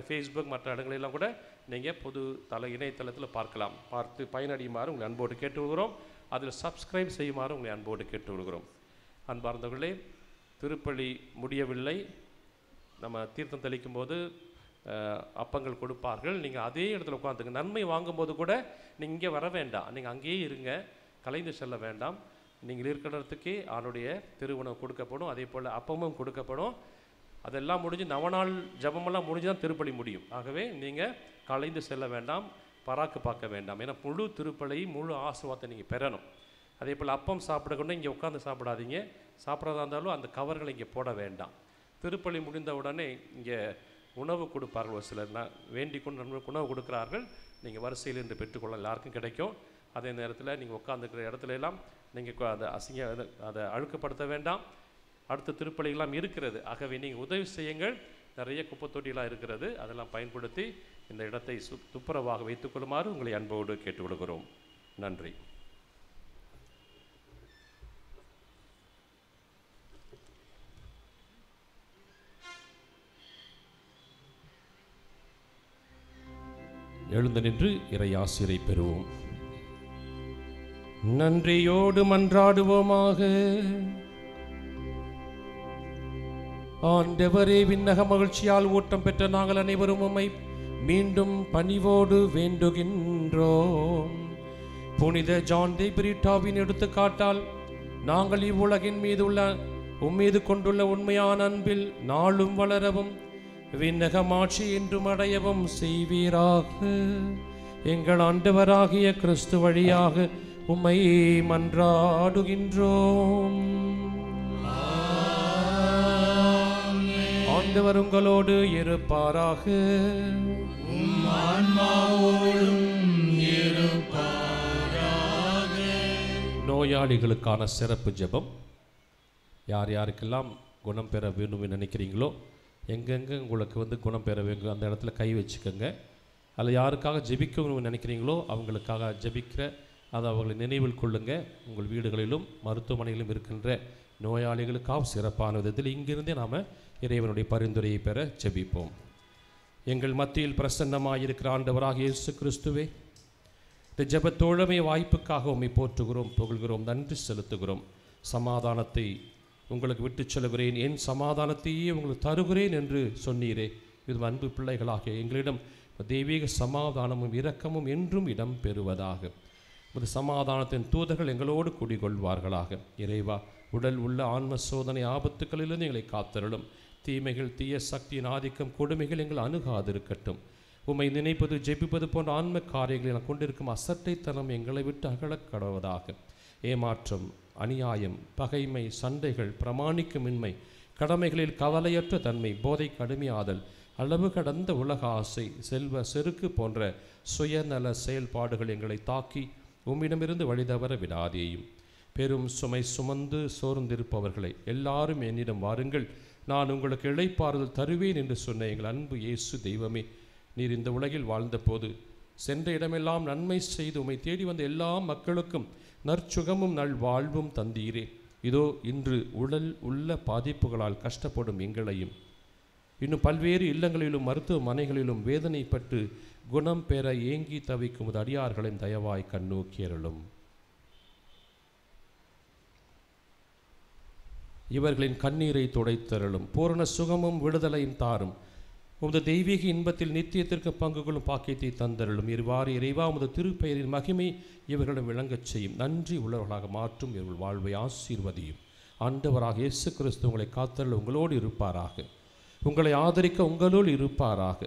ஃபேஸ்புக் மற்ற இடங்களெல்லாம் கூட நீங்கள் பொது இணையதளத்தில் பார்க்கலாம். பார்த்து பயனடையுமாறு உங்களை அன்போடு கேட்டு வருகிறோம். அதில் சப்ஸ்கிரைப் செய்யுமாறு உங்களை அன்போடு கேட்டு வருகிறோம். அன்பார்ந்தவர்களே, திருப்பலி முடியவில்லை. நம்ம தீர்த்தம் தெளிக்கும் போது அப்பங்கள் கொடுப்பார்கள். நீங்கள் அதே இடத்துல உட்காந்துங்க. நன்மை வாங்கும்போது கூட நீங்கள் இங்கே வர வேண்டாம், நீங்கள் அங்கேயே இருங்க, கலைந்து செல்ல வேண்டாம். நீங்கள் இருக்கிற இடத்துக்கே அவனுடைய திருவுணவு கொடுக்கப்படும். அதே போல் அப்பமும் கொடுக்கப்படும். அதெல்லாம் முடிஞ்சு நவநாள் ஜபமெல்லாம் முடிஞ்சு தான் திருப்பலி முடியும். ஆகவே நீங்கள் கலைந்து செல்ல வேண்டாம், பராக்கு பார்க்க வேண்டாம். ஏன்னா முழு திருப்பலி முழு ஆசீர்வாதத்தை நீங்கள் பெறணும். அதே போல் அப்பம் சாப்பிடக்கூட இங்கே உட்காந்து சாப்பிடாதீங்க. சாப்பிட்றதா இருந்தாலும் அந்த கவர்களை இங்கே போட வேண்டாம். திருப்பலி முடிந்த உடனே இங்கே உணவு கொடுப்பார்கள். ஒரு சிலர் வேண்டிக் கொண்டு உணவு கொடுக்குறார்கள். நீங்கள் வரிசையில் இன்று பெற்றுக்கொள்ள எல்லாருக்கும் கிடைக்கும். அதே நேரத்தில் நீங்கள் உட்காந்துக்கிற இடத்துல எல்லாம் நீங்கள் அதை அழுக்கப்படுத்த வேண்டாம். அடுத்த திருப்பலிகள்லாம் இருக்கிறது. ஆகவே நீங்கள் உதவி செய்யுங்கள். நிறைய குப்பை தொட்டியெல்லாம் இருக்கிறது. அதெல்லாம் பயன்படுத்தி இந்த இடத்தை துப்புரவாக வைத்துக்கொள்ளுமாறு உங்களை அன்போடு கேட்டுக்கொள்கிறோம். நன்றி. எழுந்து நின்று இறை ஆசிரை பெறுவோம். நன்றியோடு மன்றாடுவோமாக. ஆண்டவரே, விண்ணக மகிழ்ச்சியால் ஊட்டம் பெற்ற நாங்கள் அனைவரும் உம்மை மீண்டும் பணிவோடு வேண்டுகின்றோம். புனித ஜான் தி பிரிட்டாவின் எடுத்துக்காட்டால் நாங்கள் இவ்வுலகின் மீது உம்மீது கொண்டுள்ள உண்மையான அன்பில் நாளும் வளரவும் விண்ணகமாட்சி என்றும் அடையவும் செய்வீராக. எங்கள் ஆண்டவராகிய கிறிஸ்து வழியாக உம்மை மன்றாடுகின்றோம். ஆண்டவர் உங்களோடு இருப்பாராக. நோயாளிகளுக்கான சிறப்பு ஜெபம். யார் யாருக்கெல்லாம் குணம் பெற வேணும்னு நினைக்கிறீங்களோ, எங்கெங்கே உங்களுக்கு குணம் பெற வேண்டும் அந்த இடத்துல கை வச்சுக்கோங்க. அதில் யாருக்காக ஜெபிக்கணும்னு நினைக்கிறீங்களோ அவங்களுக்காக ஜெபிக்கிற அதை அவர்களை நினைவில் கொள்ளுங்க. உங்கள் வீடுகளிலும் மருத்துவமனைகளிலும் இருக்கின்ற நோயாளிகளுக்காக சிறப்பான விதத்தில் இங்கிருந்தே நாம் இறைவனுடைய பரிந்துரையை பெற ஜெபிப்போம். எங்கள் மத்தியில் பிரசன்னமாயிருக்கிற ஆண்டவராக இயேசு கிறிஸ்துவே, இந்த ஜெபத்தோழமை வாய்ப்புக்காக உம்மை போற்றுகிறோம், புகழ்கிறோம், நன்றி செலுத்துகிறோம். சமாதானத்தை உங்களுக்கு விட்டு செல்கிறேன், என் சமாதானத்தையே உங்களுக்கு தருகிறேன் என்று சொன்னீரே. இது அன்பு பிள்ளைகளாக எங்களிடம் தெய்வீக சமாதானமும் இரக்கமும் என்றும் இடம் பெறுவதாக. இந்த சமாதானத்தின் தூதர்கள் எங்களோடு குடிகொள்வார்களாக. இறைவா, உடல் உள்ள ஆன்ம சோதனை ஆபத்துக்களிலிருந்து எங்களை காத்தருளும். தீமைகள், தீய சக்தியின் ஆதிக்கம், கொடுமைகள் எங்கள் அணுகாதிருக்கட்டும். உம்மை நினைப்பது, ஜெபிப்பது போன்ற ஆன்ம காரியங்களை கொண்டிருக்கும் அசட்டைத்தனம் எங்களை விட்டு அகலக் கடவதாக. ஏமாற்றம், அநியாயம், பகைமை, சண்டைகள், பிரமாணிக்கமின்மை, கடமைகளில் கவலையற்ற தன்மை, போதை கடுமையாதல், அளவு கடந்த உலக ஆசை, செல்வ செருக்கு போன்ற சுயநல செயல்பாடுகள் எங்களை தாக்கி உம்மிடமிருந்து வழிதவற விடாதேயும். பெரும் சுமை சுமந்து சோர்ந்திருப்பவர்களை எல்லாரும் என்னிடம் வாருங்கள், நான் உங்களுக்கு இளைப்பாறுதல் தருவேன் என்று சொன்ன எங்கள் அன்பு இயேசு தெய்வமே, நீர் இந்த உலகில் வாழ்ந்தபோது சென்ற இடமெல்லாம் நன்மை செய்து உம்மை தேடி வந்த எல்லா மக்களுக்கும் நற்சுகமும் நல்வாழ்வும் தந்தீரே. இதோ இன்று உடல் உள்ள பாதிப்புகளால் கஷ்டப்படும் எங்களையும், இன்னும் பல்வேறு இல்லங்களிலும் மருத்துவமனைகளிலும் வேதனைப்பட்டு குணம் பெற ஏங்கி தவிக்கும் அடியார்களின் தயவாய் கண்ணோக்கியருளும். இவர்களின் கண்ணீரை துடைத்தருளும். பூரண சுகமும் விடுதலையும் தாரும். உமது தெய்வீக இன்பத்தில் நித்தியத்திற்கு பங்கு கொள்ளும் பாக்கியத்தை தந்தருளும். இவ்வாறு இறைவா, உமது திருப்பெயரின் மகிமை இவர்களிடம் விளங்கச் செய்யும். நன்றி உள்ளவர்களாக மாற்றும் இவர்கள் வாழ்வை ஆசீர்வதியும். ஆண்டவராக இயேசு கிறிஸ்து உங்களை காத்தருள் உங்களோடு இருப்பாராக. உங்களை ஆதரிக்க உங்களோடு இருப்பாராக.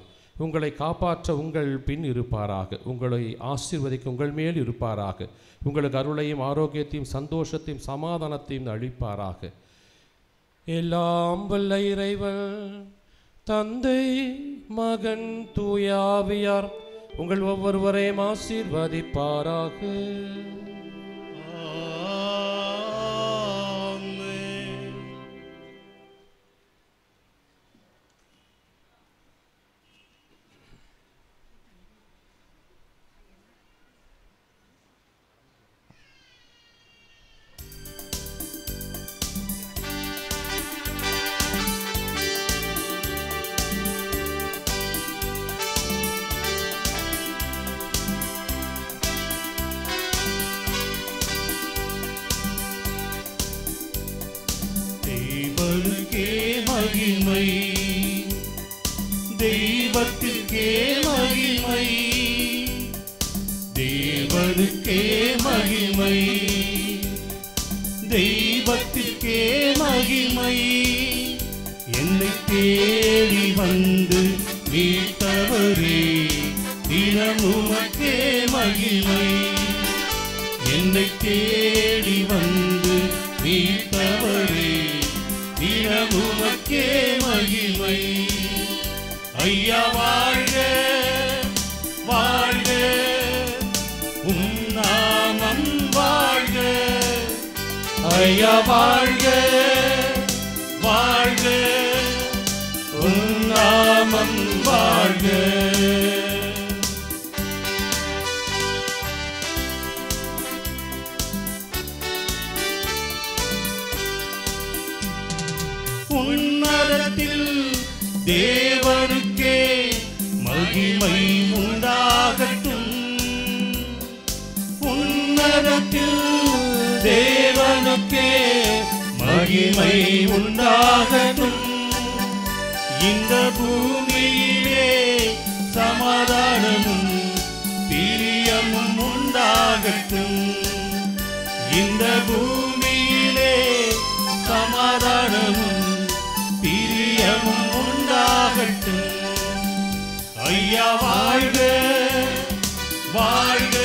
உங்களை காப்பாற்ற உங்கள் பின் இருப்பாராக. உங்களை ஆசீர்வதிக்க உங்கள் மேல் இருப்பாராக. உங்களுக்கு அருளையும் ஆரோக்கியத்தையும் சந்தோஷத்தையும் சமாதானத்தையும் அளிப்பாராக. எல்லாம் வல்ல இறைவன் தந்தை மகன் தூயாவியார் உங்கள் ஒவ்வொருவரையும் ஆசீர்வதிப்பாராக. மகிமை தெய்வத்திற்கே மகிமை, தேவனுக்கே மகிமை, தெய்வத்திற்கே மகிமை. என்னை தேடி வந்து மீட்டவரே தினமுமக்கே மகிமை. என்னை தேடி வந்து மீட்டவரே தினமுமக்கே மகிமை. ஐயா வாழ்க வாழ்க, உம் நாமம் வாழ்க. ஐயா வாழ்க வாழ்க, உம் நாமம் வாழ்க. உன்னதத்தில் தேவனுக்கே மகிமை உண்டாகட்டும். உன்னதத்தில் தேவனுக்கே மகிமை உண்டாகட்டும். இந்த பூமியிலே சமாதானமும் பிரியமும் உண்டாகட்டும். இந்த பூமியிலே சமாதானமும் பிரியமும் உண்டாகட்டும். ஐயா வாழ்க வாழ்க,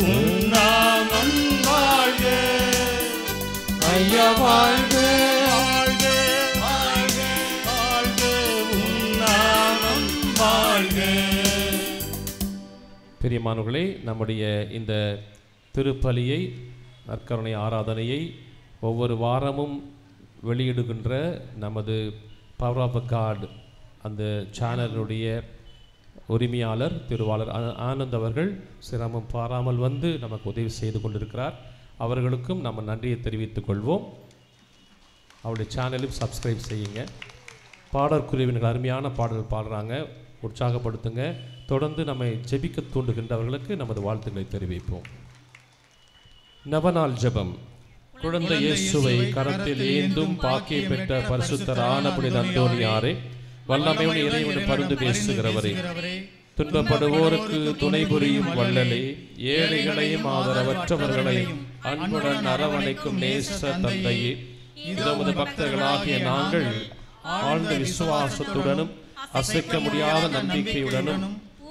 உம் நாமம் வாழ்க. ஐயா வாழ்க வாழ்க வாழ்க வாழ்க, உம் நாமம் வாழ்க. பிரியமானவர்களே, நம்முடைய இந்த திருப்பலியை நற்கருணை ஆராதனையை ஒவ்வொரு வாரமும் வெளியிடுகின்ற நமது பவர் ஆஃப் காட் அந்த சேனலுடைய உரிமையாளர் திருவாளர் ஆனந்த் அவர்கள் சிரமம் பாராமல் வந்து நமக்கு உதவி செய்து கொண்டிருக்கிறார். அவர்களுக்கும் நம்ம நன்றியை தெரிவித்துக் கொள்வோம். அவருடைய சேனலும் சப்ஸ்கிரைப் செய்யுங்க. பாடற்குருவினர்கள் அருமையான பாடல் பாடுறாங்க, உற்சாகப்படுத்துங்க. தொடர்ந்து நம்மை ஜெபிக்க தூண்டுகின்றவர்களுக்கு நமது வாழ்த்துக்களை தெரிவிப்போம். நவநாள் ஜெபம். குழந்தை இயேசுவை கரத்தில் ஏந்தும் பாக்கியம் பெற்ற பரிசுத்தரான புனித அந்தோனியாரே, வல்லமையுடன் இறைவன் பரிந்து பேசுகிறவரே, துன்பப்படுவோருக்கு துணை புரியும் வள்ளலே, ஏழைகளையும் ஆதரவற்றவர்களையும் அன்புடன் அரவணைக்கும் நேச தந்தையே, நமது பக்தர்களாகிய நாங்கள் ஆழ்ந்த விசுவாசத்துடனும் அசைக்க முடியாத நம்பிக்கையுடனும்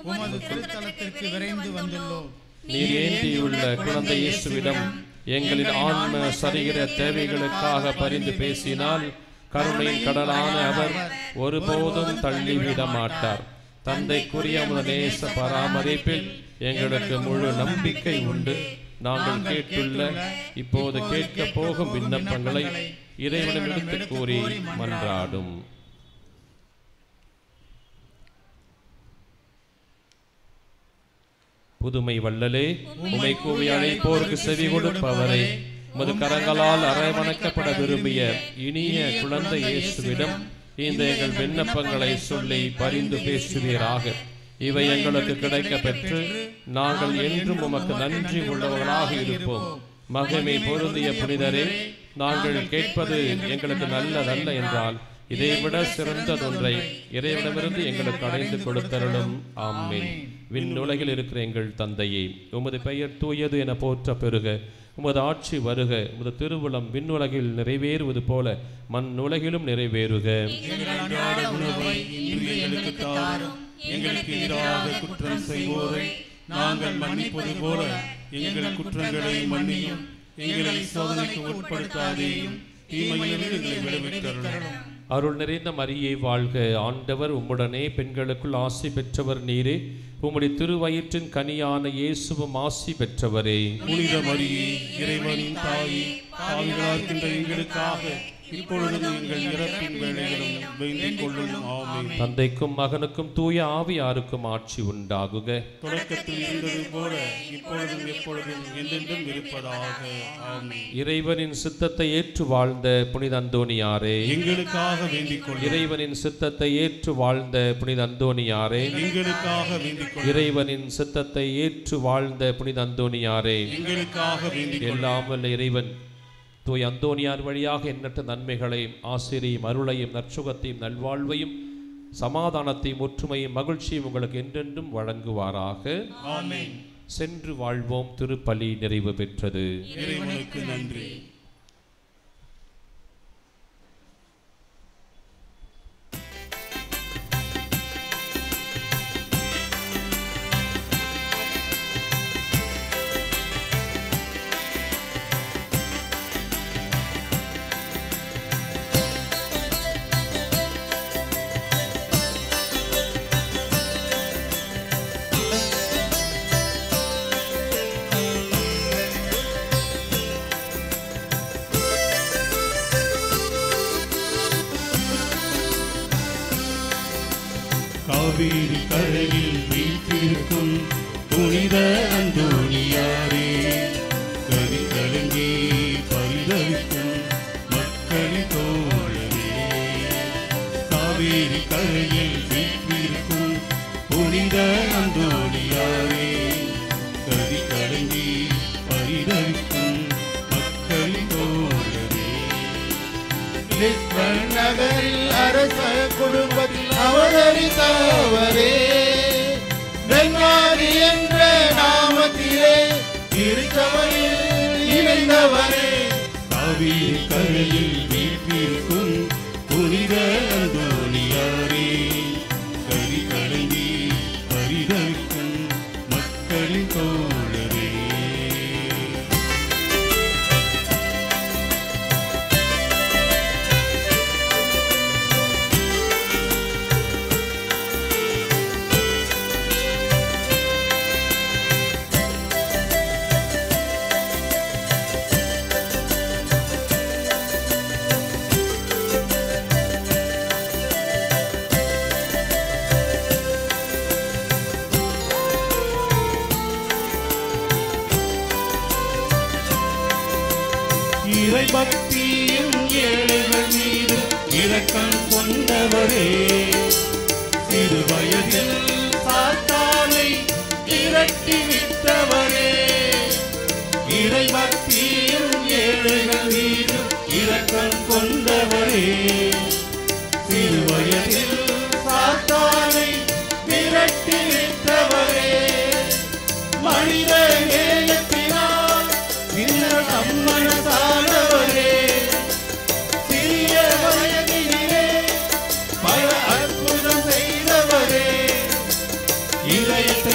உமது திருத்தலத்திற்கு விரைந்து வந்துள்ளோம். நீர் ஏந்தியுள்ள குழந்தை இயேசுவிடம் எங்களின் ஆன்ம சரீர தேவைகளுக்காக பரிந்து பேசினால் கருணையின் கடலான அவர் ஒருபோதும் தள்ளிவிட மாட்டார். தந்தைக்குரிய நேச பராமரிப்பில் எங்களுக்கு முழு நம்பிக்கை உண்டு. நாங்கள் கேட்டுள்ள இப்போது கேட்க போகும் விண்ணப்பங்களை இறைவனிடம் எடுத்து கூறி மன்றாடும். புதுமை வள்ளலே, உமை கூவி அழைப்போருக்கு செவி கொடுப்பவரே, உமது கரங்களால் அரவணைக்கப்பட விரும்பிய இனிய குழந்தை இயேசுவிடம் இந்த எங்கள் விண்ணப்பங்களை சொல்லி பரிந்து பேசுவீராக. இவை எங்களுக்கு கிடைக்க பெற்று நாங்கள் என்றும் உமக்கு நன்றி உள்ளவர்களாக இருப்போம். மகிமை பொருந்திய புனிதரே, நாங்கள் கேட்பது எங்களுக்கு நல்லதல்ல என்றால் இதைவிட சிறந்ததொன்றை இறைவனிடமிருந்து எங்களுக்கு அடைந்து கொடுத்தருளும். ஆமென். விண்ணுலகில் இருக்கிற எங்கள் தந்தையே, உமது பெயர் தூயது என போற்ற பெருக. உமது ஆட்சி வருக. உமது திருவுளம் விண்ணுலகில் நிறைவேறுவது போல மண் உலகிலும் நிறைவேறுக. எங்களுக்கு எதிராக குற்றம் செய்வோரை நாங்கள் மன்னிப்பது போல எங்கள் குற்றங்களை மன்னியும். எங்களை சோதனைக்கு உட்படுத்தாதேயும், தீமையிலிருந்து எங்களை விடுவித்தருளும். அருள் நிறைந்த மரியே வாழ்க. ஆண்டவர் உம்முடனே பெண்களுக்குள் ஆசி பெற்றவர் நீரே. உம்முடைய திருவயிற்றின் கனியான இயேசுவும் ஆசி பெற்றவரே. புனித மரியே, இறைவனின் தாயே, பாவிகளாக இருக்கின்ற எங்களுக்காக இப்பொழுது எங்கள் இறப்பின் வேளையிலும் வேண்டிக் கொள்ளும். ஆமென். தந்தைக்கும் மகனுக்கும் தூய ஆவியாருக்கும் ஆட்சி உண்டாகுக. தொடக்கத்தில் இருந்தது போல இப்பொழுதும் எப்பொழுதும் என்றென்றும் இருப்பதாக. ஆமென். இறைவனின் சித்தத்தை ஏற்று வாழ்ந்த புனித அந்தோனியாரே, எங்களுக்காக வேண்டிக் கொள்ளும். இறைவனின் சித்தத்தை ஏற்று வாழ்ந்த புனித அந்தோனியாரே, எங்களுக்காக வேண்டிக் கொள்ளும். இறைவனின் சித்தத்தை ஏற்று வாழ்ந்த புனித அந்தோனியாரே, எங்களுக்காக வேண்டிக் கொள்ளும். எல்லாம் வல்ல இறைவன் தூய் அந்தோனியார் வழியாக எண்ணற்ற நன்மைகளையும் ஆசிரியையும் அருளையும் நற்சுகத்தையும் நல்வாழ்வையும் சமாதானத்தையும் ஒற்றுமையும் மகிழ்ச்சியும் உங்களுக்கு என்றென்றும் வழங்குவாராக. ஆமென். சென்று வாழ்வோம். திருப்பலி நிறைவு பெற்றது. இறைவனுக்கு நன்றி. காவேரி கரையில் வீற்றிருக்கும் புனித அந்தோனியாரே, கரிகலங்கி பரிதவிக்கும் மக்களின் தோழரே. காவேரி கரையில் வீற்றிருக்கும் புனித அந்தோனியாரே, கரிகலங்கி பரிதவிக்கும் மக்களின் தோழரே. லிஸ்பன் நகரில் அரச குடும்பத்தில் அவதரித்தவரே, பெண்மாரி என்ற நாமத்திலே திருச்சபையில் இணைந்தவரே. காவிரி கரையில் வீற்றிருக்கும் புனித அந்தோனியாரே, கரி கலங்கி பரிதவிக்கும் மக்களின் தோழரே. இறை பக்தியும் ஏழைகள் மீது இரக்கம் கொண்டவரே, சிறு வயதில் சாத்தானை விரட்டி விட்டவரே. இறை பக்தியும் ஏழைகள் மீது இரக்கம் கொண்டவரே, சிறு வயதில் சாத்தானை விரட்டி விட்டவரே. மனித நேயத்தினால் இன்னும் நம்மனதானவரே, சிறிய வயதிலே பல அற்புதம் செய்தவரே. இதயத்தை